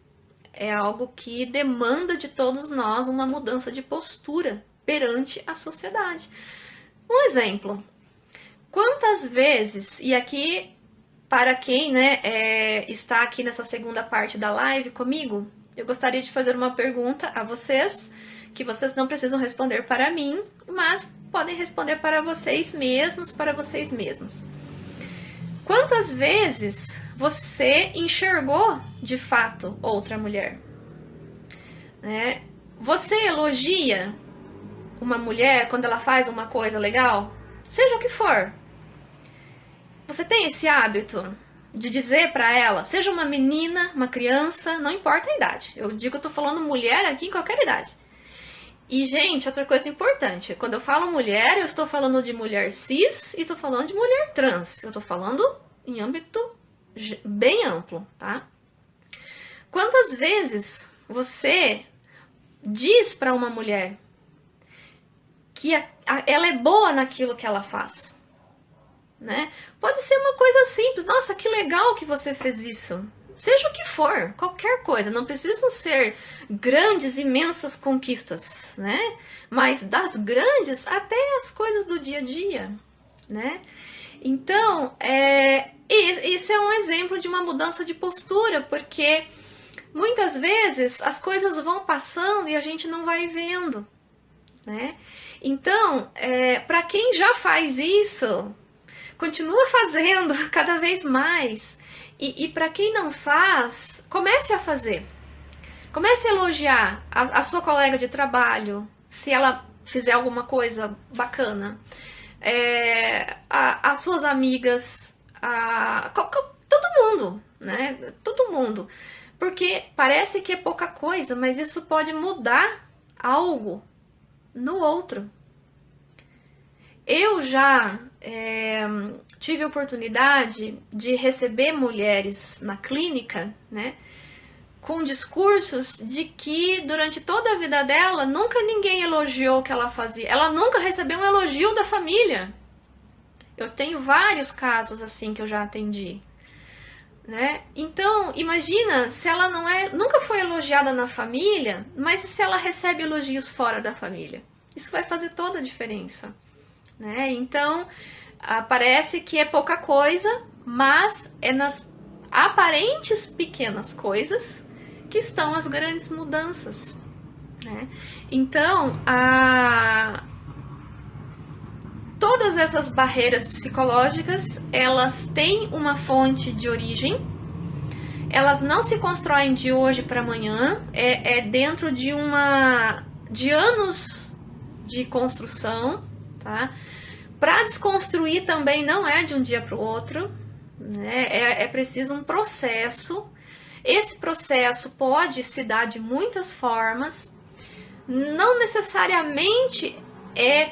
é algo que demanda de todos nós uma mudança de postura perante a sociedade. Um exemplo, quantas vezes, e aqui para quem está aqui nessa segunda parte da live comigo, eu gostaria de fazer uma pergunta a vocês, que vocês não precisam responder para mim, mas podem responder para vocês mesmos, para vocês mesmos. Quantas vezes você enxergou de fato outra mulher? Né? Você elogia uma mulher quando ela faz uma coisa legal? Seja o que for. Você tem esse hábito de dizer para ela, seja uma menina, uma criança, não importa a idade. Eu digo, eu tô falando mulher aqui em qualquer idade. E, gente, outra coisa importante, quando eu falo mulher, eu estou falando de mulher cis e estou falando de mulher trans. Eu estou falando em âmbito bem amplo, tá? Quantas vezes você diz para uma mulher que ela é boa naquilo que ela faz, né? Pode ser uma coisa simples. Nossa, que legal que você fez isso. Seja o que for, qualquer coisa. Não precisam ser grandes, imensas conquistas, né? Mas das grandes até as coisas do dia a dia, né? Então, isso é um exemplo de uma mudança de postura, porque muitas vezes as coisas vão passando e a gente não vai vendo, né? Então, para quem já faz isso, continua fazendo cada vez mais. E para quem não faz, comece a fazer. Comece a elogiar a sua colega de trabalho, se ela fizer alguma coisa bacana. As suas amigas, todo mundo, né? Todo mundo. Porque parece que é pouca coisa, mas isso pode mudar algo no outro. Eu já tive a oportunidade de receber mulheres na clínica, né, com discursos de que durante toda a vida dela nunca ninguém elogiou o que ela fazia. Ela nunca recebeu um elogio da família. Eu tenho vários casos assim que eu já atendi, né? Então, imagina se ela nunca foi elogiada na família, mas se ela recebe elogios fora da família. Isso vai fazer toda a diferença, né? Então, parece que é pouca coisa, mas é nas aparentes pequenas coisas que estão as grandes mudanças, né? Então, todas essas barreiras psicológicas, elas têm uma fonte de origem, elas não se constroem de hoje para amanhã, é dentro de anos de construção, tá? Para desconstruir também não é de um dia para o outro, né? É preciso um processo. Esse processo pode se dar de muitas formas, não necessariamente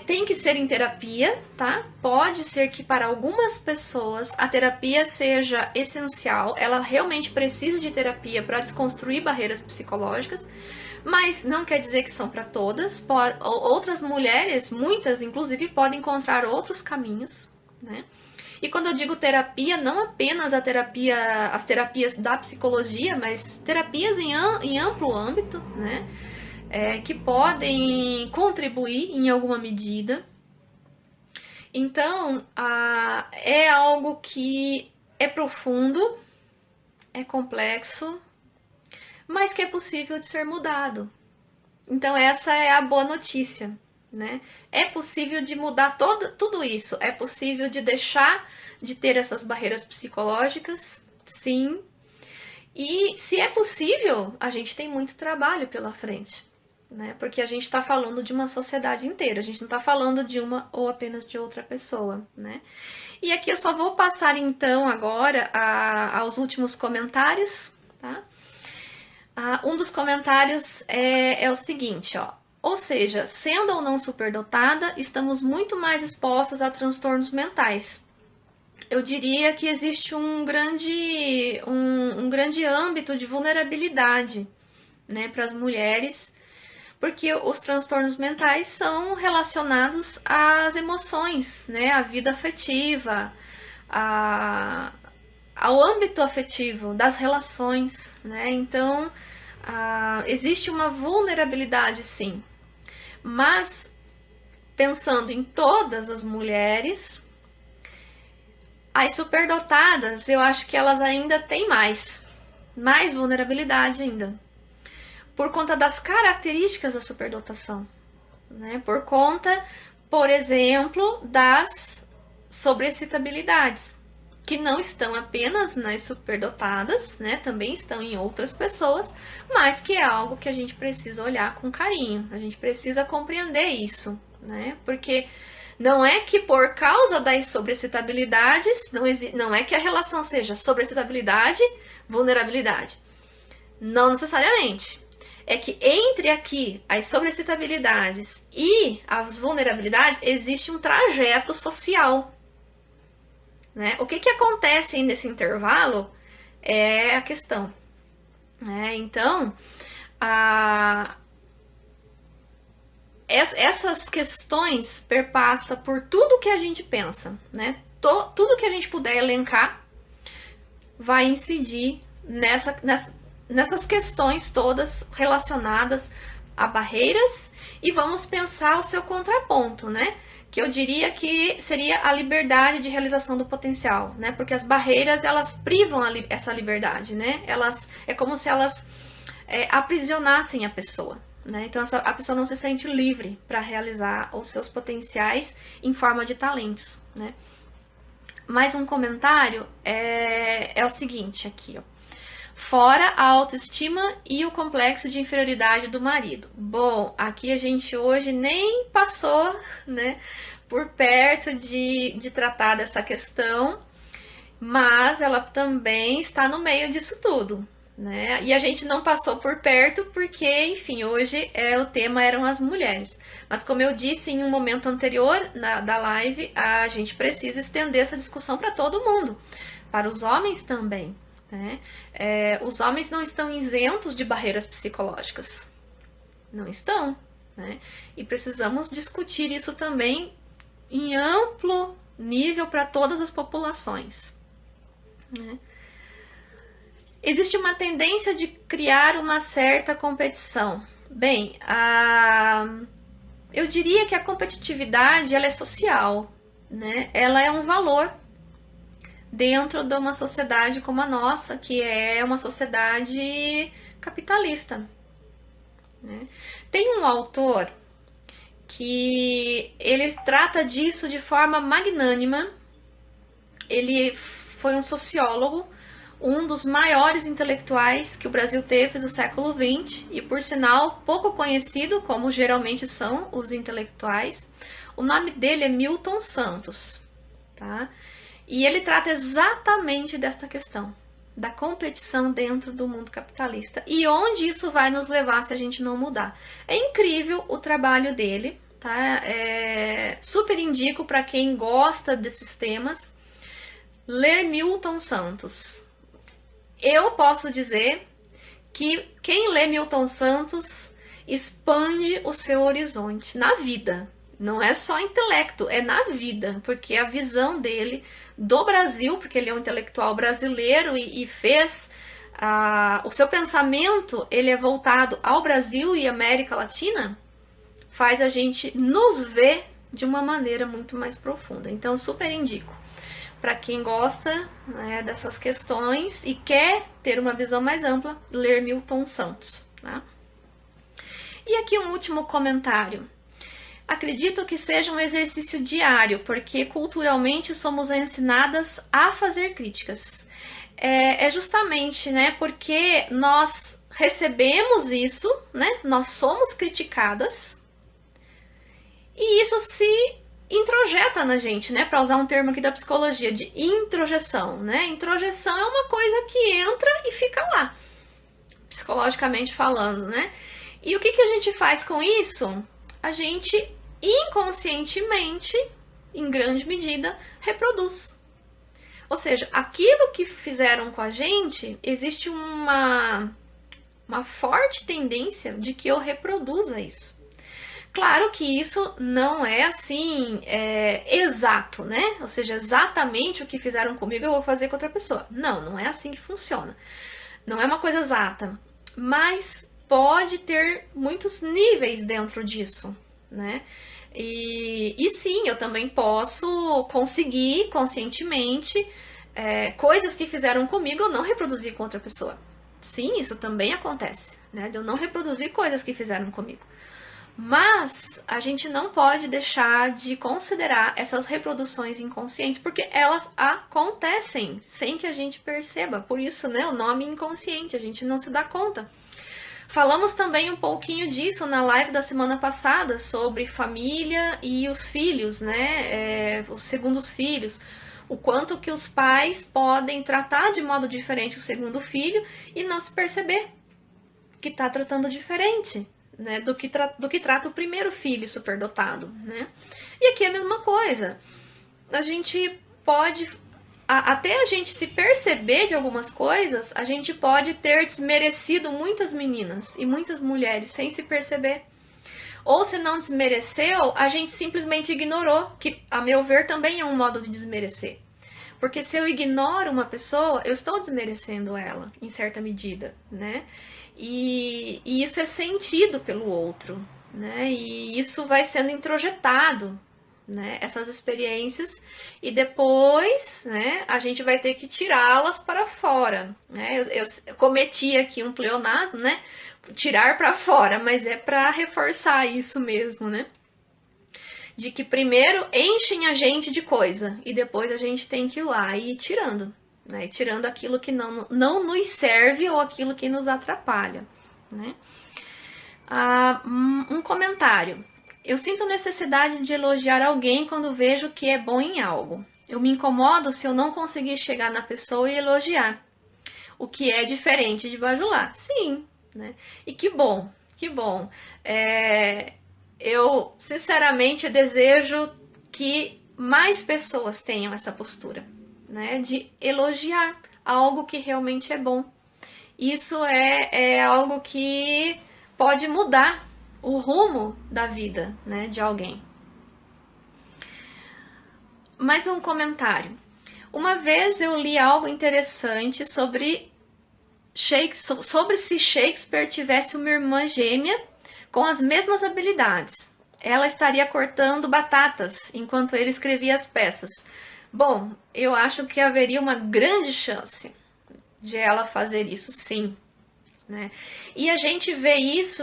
tem que ser em terapia, tá? Pode ser que para algumas pessoas a terapia seja essencial, ela realmente precisa de terapia para desconstruir barreiras psicológicas, mas não quer dizer que são para todas. Outras mulheres, muitas inclusive, podem encontrar outros caminhos, né? E quando eu digo terapia, não apenas as terapias da psicologia, mas terapias em amplo âmbito, né? Que podem contribuir em alguma medida. Então, é algo que é profundo, é complexo, mas que é possível de ser mudado. Então, essa é a boa notícia, né? É possível de mudar tudo isso, é possível de deixar de ter essas barreiras psicológicas, sim. E se é possível, a gente tem muito trabalho pela frente, né? Porque a gente está falando de uma sociedade inteira, a gente não está falando de uma ou apenas de outra pessoa, né? E aqui eu só vou passar então agora aos últimos comentários, tá? Um dos comentários é o seguinte, ó. Ou seja, sendo ou não superdotada, estamos muito mais expostas a transtornos mentais. Eu diria que existe um grande âmbito de vulnerabilidade, né, para as mulheres, porque os transtornos mentais são relacionados às emoções, né, à vida afetiva, ao âmbito afetivo das relações, né? Então, existe uma vulnerabilidade, sim. Mas, pensando em todas as mulheres, as superdotadas, eu acho que elas ainda têm mais vulnerabilidade ainda. Por conta das características da superdotação, né? Por conta, por exemplo, das sobreexcitabilidades, que não estão apenas nas superdotadas, né? Também estão em outras pessoas, mas que é algo que a gente precisa olhar com carinho, a gente precisa compreender isso, né? Porque não é que por causa das sobreexcitabilidades, não é que a relação seja sobreexcitabilidade, vulnerabilidade. Não necessariamente. é que entre aqui as sobreexcitabilidades e as vulnerabilidades existe um trajeto social, né? O que acontece nesse intervalo é a questão, né? Então, essas questões perpassam por tudo que a gente pensa, né? Tudo que a gente puder elencar vai incidir nessas questões todas relacionadas a barreiras, e vamos pensar o seu contraponto, né? Que eu diria que seria a liberdade de realização do potencial, né? Porque as barreiras, elas privam essa liberdade, né? É como se elas aprisionassem a pessoa, né? Então a pessoa não se sente livre para realizar os seus potenciais em forma de talentos, né? Mais um comentário é o seguinte aqui, ó. Fora a autoestima e o complexo de inferioridade do marido. Bom, aqui a gente hoje nem passou, né, por perto de tratar dessa questão, mas ela também está no meio disso tudo, né? E a gente não passou por perto porque, enfim, hoje o tema eram as mulheres. Mas como eu disse em um momento anterior da live, a gente precisa estender essa discussão para todo mundo, para os homens também, né? Os homens não estão isentos de barreiras psicológicas, não estão, né? E precisamos discutir isso também em amplo nível para todas as populações, né? Existe uma tendência de criar uma certa competição. Bem, eu diria que a competitividade ela é social, né? Ela é um valor dentro de uma sociedade como a nossa, que é uma sociedade capitalista, né? Tem um autor que ele trata disso de forma magnânima. Ele foi um sociólogo, um dos maiores intelectuais que o Brasil teve do século XX, e por sinal pouco conhecido, como geralmente são os intelectuais. O nome dele é Milton Santos, tá? E ele trata exatamente desta questão, da competição dentro do mundo capitalista e onde isso vai nos levar se a gente não mudar. É incrível o trabalho dele, tá? Super indico para quem gosta desses temas ler Milton Santos. Eu posso dizer que quem lê Milton Santos expande o seu horizonte na vida. Não é só intelecto, é na vida, porque a visão dele do Brasil, porque ele é um intelectual brasileiro e fez o seu pensamento, ele é voltado ao Brasil e América Latina, faz a gente nos ver de uma maneira muito mais profunda. Então, super indico para quem gosta, né, dessas questões e quer ter uma visão mais ampla, ler Milton Santos, tá? E aqui um último comentário. Acredito que seja um exercício diário, porque culturalmente somos ensinadas a fazer críticas. É justamente, né, porque nós recebemos isso, né, nós somos criticadas, e isso se introjeta na gente, né, para usar um termo aqui da psicologia, de introjeção, né? Introjeção é uma coisa que entra e fica lá, psicologicamente falando, né? E o que a gente faz com isso? A gente inconscientemente, em grande medida, reproduz. Ou seja, aquilo que fizeram com a gente, existe uma forte tendência de que eu reproduza isso. Claro que isso não é assim exato, né? Ou seja, exatamente o que fizeram comigo eu vou fazer com outra pessoa. Não, não é assim que funciona. Não é uma coisa exata, mas pode ter muitos níveis dentro disso, né? E sim, eu também posso conseguir conscientemente coisas que fizeram comigo eu não reproduzir com outra pessoa. Sim, isso também acontece, né? De eu não reproduzir coisas que fizeram comigo. Mas a gente não pode deixar de considerar essas reproduções inconscientes, porque elas acontecem sem que a gente perceba. Por isso, né, o nome inconsciente, a gente não se dá conta. Falamos também um pouquinho disso na live da semana passada, sobre família e os filhos, né, os segundos filhos. O quanto que os pais podem tratar de modo diferente o segundo filho e não se perceber. que está tratando diferente, né, do que trata o primeiro filho superdotado, né? E aqui é a mesma coisa. A gente pode, até a gente se perceber de algumas coisas, a gente pode ter desmerecido muitas meninas e muitas mulheres sem se perceber. Ou se não desmereceu, a gente simplesmente ignorou, que a meu ver também é um modo de desmerecer. Porque se eu ignoro uma pessoa, eu estou desmerecendo ela, em certa medida, né? E isso é sentido pelo outro, né? E isso vai sendo introjetado, né? Essas experiências, e depois, né, a gente vai ter que tirá-las para fora, né? Eu cometi aqui um pleonasmo, né? Tirar para fora, mas é para reforçar isso mesmo, né? De que primeiro enchem a gente de coisa e depois a gente tem que ir lá e ir tirando, né? E tirando aquilo que não nos serve ou aquilo que nos atrapalha, né? Um comentário. Eu sinto necessidade de elogiar alguém quando vejo que é bom em algo. Eu me incomodo se eu não conseguir chegar na pessoa e elogiar, o que é diferente de bajular. Sim, né? E que bom, que bom. Eu, sinceramente, desejo que mais pessoas tenham essa postura, né? De elogiar algo que realmente é bom. Isso é algo que pode mudar o rumo da vida, né, de alguém. Mais um comentário. Uma vez eu li algo interessante sobre se Shakespeare tivesse uma irmã gêmea com as mesmas habilidades. Ela estaria cortando batatas enquanto ele escrevia as peças. Bom, eu acho que haveria uma grande chance de ela fazer isso, sim, né? E a gente vê isso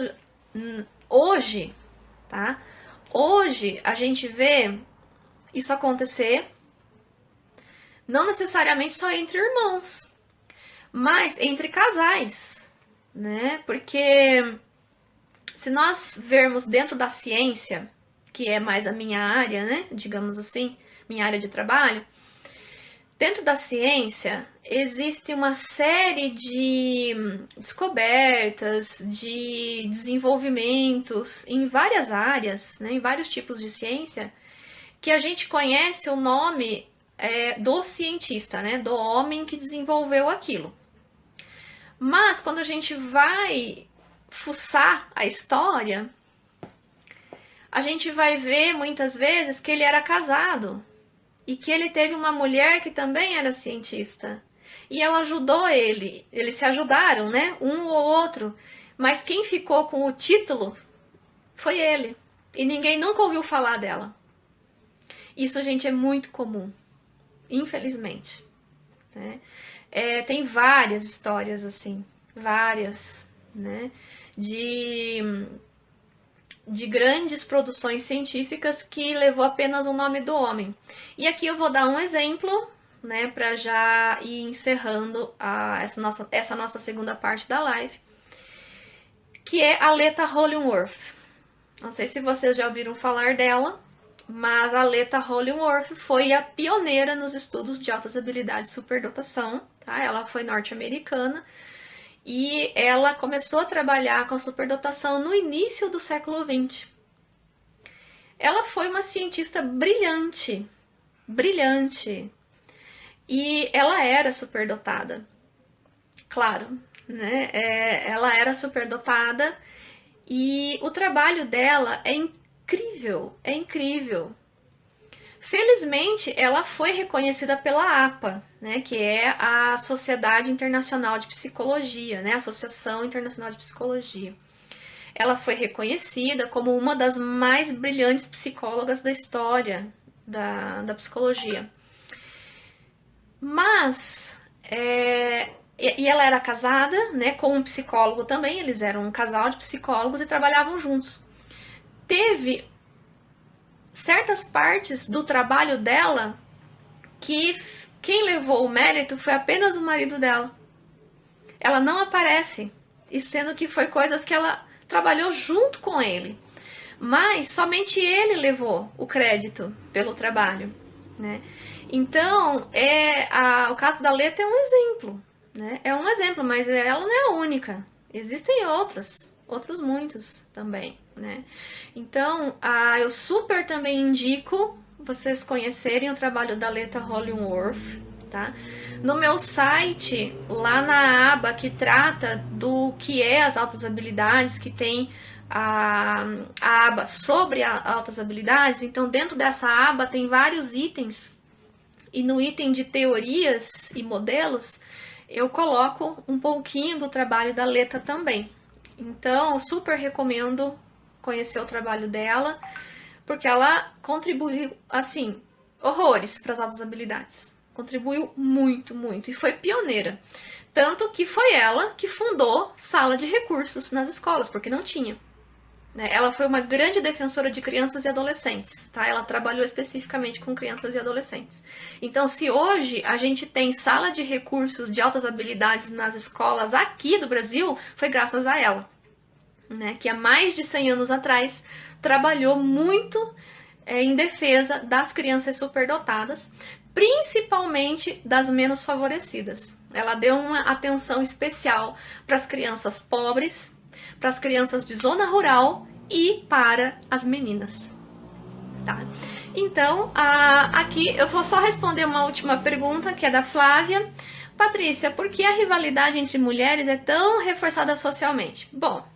hoje, tá? Hoje a gente vê isso acontecer, não necessariamente só entre irmãos, mas entre casais, né? Porque se nós vermos dentro da ciência, que é mais a minha área, né? Digamos assim, minha área de trabalho, dentro da ciência existe uma série de descobertas, de desenvolvimentos em várias áreas, né? Em vários tipos de ciência, que a gente conhece o nome do cientista, né? Do homem que desenvolveu aquilo. Mas quando a gente vai fuçar a história, a gente vai ver muitas vezes que ele era casado e que ele teve uma mulher que também era cientista. E ela ajudou ele, eles se ajudaram, né? Um ou outro. Mas quem ficou com o título foi ele. E ninguém nunca ouviu falar dela. Isso, gente, é muito comum, infelizmente, né? Tem várias histórias assim, várias, né? De grandes produções científicas que levou apenas o nome do homem. E aqui eu vou dar um exemplo, né, para já ir encerrando essa nossa segunda parte da live, que é a Leta Hollingworth. Não sei se vocês já ouviram falar dela, mas a Leta Hollingworth foi a pioneira nos estudos de altas habilidades e superdotação, tá? Ela foi norte-americana e ela começou a trabalhar com a superdotação no início do século XX. Ela foi uma cientista brilhante, brilhante, e ela era superdotada, claro, né? Ela era superdotada e o trabalho dela é incrível, é incrível. Felizmente, ela foi reconhecida pela APA, né, que é a Sociedade Internacional de Psicologia, né, Associação Internacional de Psicologia. Ela foi reconhecida como uma das mais brilhantes psicólogas da história da psicologia. Mas, e ela era casada, né, com um psicólogo também, eles eram um casal de psicólogos e trabalhavam juntos. Teve certas partes do trabalho dela que quem levou o mérito foi apenas o marido dela. Ela não aparece, e sendo que foi coisas que ela trabalhou junto com ele. Mas somente ele levou o crédito pelo trabalho, né? Então, o caso da Leta é um exemplo, né? É um exemplo, mas ela não é a única, Existem outros muitos também, né? Então, eu super também indico vocês conhecerem o trabalho da Leta Hollingworth, tá? No meu site, lá na aba que trata do que é as altas habilidades, que tem a aba sobre altas habilidades, então dentro dessa aba tem vários itens, e no item de teorias e modelos, eu coloco um pouquinho do trabalho da Leta também. Então, super recomendo conhecer o trabalho dela, porque ela contribuiu, assim, horrores para as altas habilidades. Contribuiu muito, muito, e foi pioneira. Tanto que foi ela que fundou sala de recursos nas escolas, porque não tinha. Ela foi uma grande defensora de crianças e adolescentes, tá? Ela trabalhou especificamente com crianças e adolescentes. Então, se hoje a gente tem sala de recursos de altas habilidades nas escolas aqui do Brasil, foi graças a ela, né? Que há mais de 100 anos atrás trabalhou muito em defesa das crianças superdotadas, principalmente das menos favorecidas. Ela deu uma atenção especial para as crianças pobres, para as crianças de zona rural e para as meninas, tá? Então, aqui eu vou só responder uma última pergunta, que é da Flávia. Patrícia, por que a rivalidade entre mulheres é tão reforçada socialmente? Bom,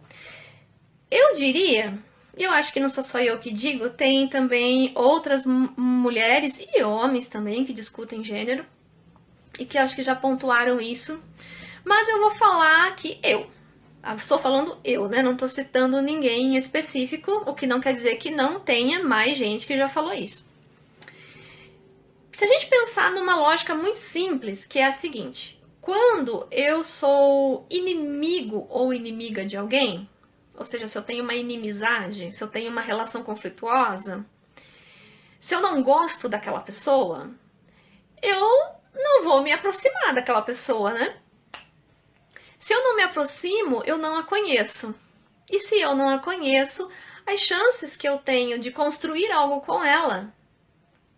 eu diria, eu acho que não sou só eu que digo, tem também outras mulheres e homens também que discutem gênero e que acho que já pontuaram isso, mas eu vou falar que estou falando eu, né? Não estou citando ninguém em específico, o que não quer dizer que não tenha mais gente que já falou isso. Se a gente pensar numa lógica muito simples, que é a seguinte: quando eu sou inimigo ou inimiga de alguém, ou seja, se eu tenho uma inimizade, se eu tenho uma relação conflituosa, se eu não gosto daquela pessoa, eu não vou me aproximar daquela pessoa, né? Se eu não me aproximo, eu não a conheço. E se eu não a conheço, as chances que eu tenho de construir algo com ela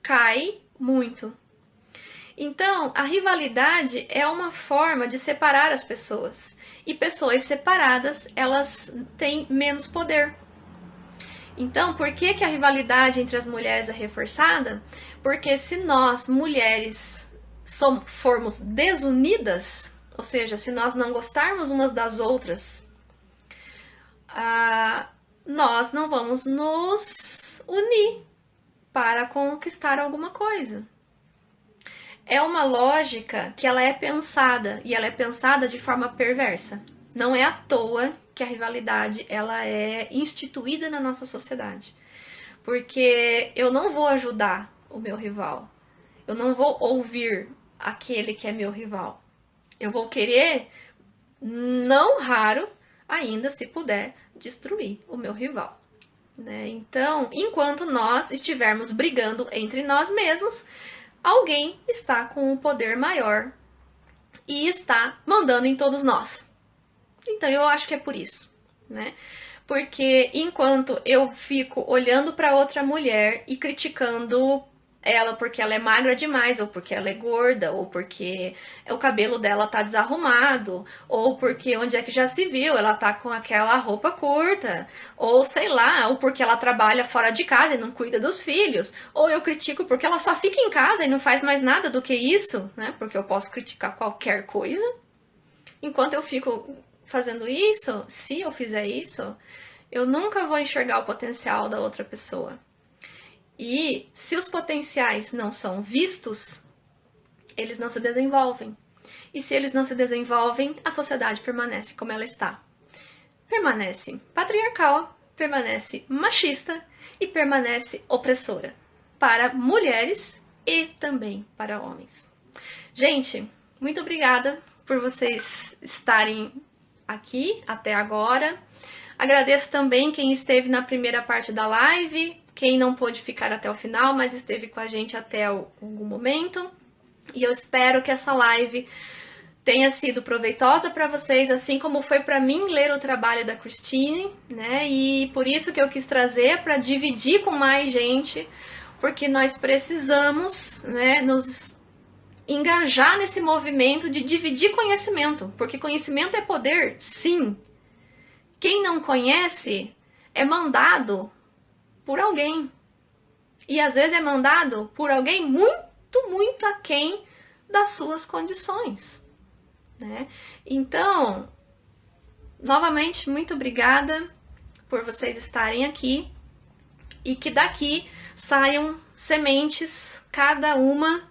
cai muito. Então, a rivalidade é uma forma de separar as pessoas. E pessoas separadas, elas têm menos poder. Então, por que a rivalidade entre as mulheres é reforçada? Porque se nós, mulheres, formos desunidas, ou seja, se nós não gostarmos umas das outras, nós não vamos nos unir para conquistar alguma coisa. É uma lógica que ela é pensada, e ela é pensada de forma perversa. Não é à toa que a rivalidade ela é instituída na nossa sociedade. Porque eu não vou ajudar o meu rival. Eu não vou ouvir aquele que é meu rival. Eu vou querer, não raro, ainda se puder, destruir o meu rival, né? Então, enquanto nós estivermos brigando entre nós mesmos, alguém está com um poder maior e está mandando em todos nós. Então, eu acho que é por isso, né? Porque enquanto eu fico olhando para outra mulher e criticando ela porque ela é magra demais, ou porque ela é gorda, ou porque o cabelo dela tá desarrumado, ou porque onde é que já se viu, ela tá com aquela roupa curta, ou sei lá, ou porque ela trabalha fora de casa e não cuida dos filhos, ou eu critico porque ela só fica em casa e não faz mais nada do que isso, né? Porque eu posso criticar qualquer coisa. Enquanto eu fico fazendo isso, se eu fizer isso, eu nunca vou enxergar o potencial da outra pessoa. E se os potenciais não são vistos, eles não se desenvolvem. E se eles não se desenvolvem, a sociedade permanece como ela está. Permanece patriarcal, permanece machista e permanece opressora para mulheres e também para homens. Gente, muito obrigada por vocês estarem aqui até agora. Agradeço também quem esteve na primeira parte da live, quem não pôde ficar até o final, mas esteve com a gente até algum momento. E eu espero que essa live tenha sido proveitosa para vocês, assim como foi para mim ler o trabalho da Christine, né? E por isso que eu quis trazer, para dividir com mais gente, porque nós precisamos, né, nos engajar nesse movimento de dividir conhecimento, porque conhecimento é poder, sim. Quem não conhece é mandado por alguém. E às vezes é mandado por alguém muito, muito aquém das suas condições, né? Então, novamente, muito obrigada por vocês estarem aqui e que daqui saiam sementes, cada uma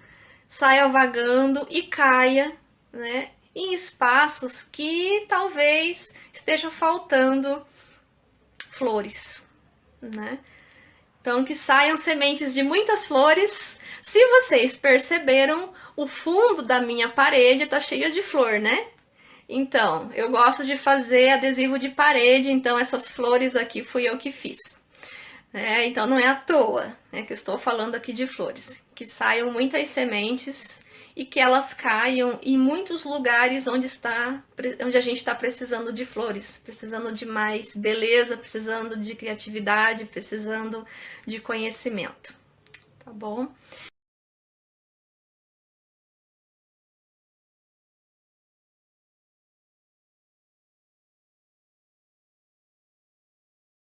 saia vagando e caia, né, em espaços que talvez esteja faltando flores, né? Então, que saiam sementes de muitas flores. Se vocês perceberam, o fundo da minha parede tá cheio de flor, né? Então, eu gosto de fazer adesivo de parede, então essas flores aqui fui eu que fiz. Então não é à toa, né, que eu estou falando aqui de flores. Que saiam muitas sementes e que elas caiam em muitos lugares onde a gente está precisando de flores, precisando de mais beleza, precisando de criatividade, precisando de conhecimento, tá bom?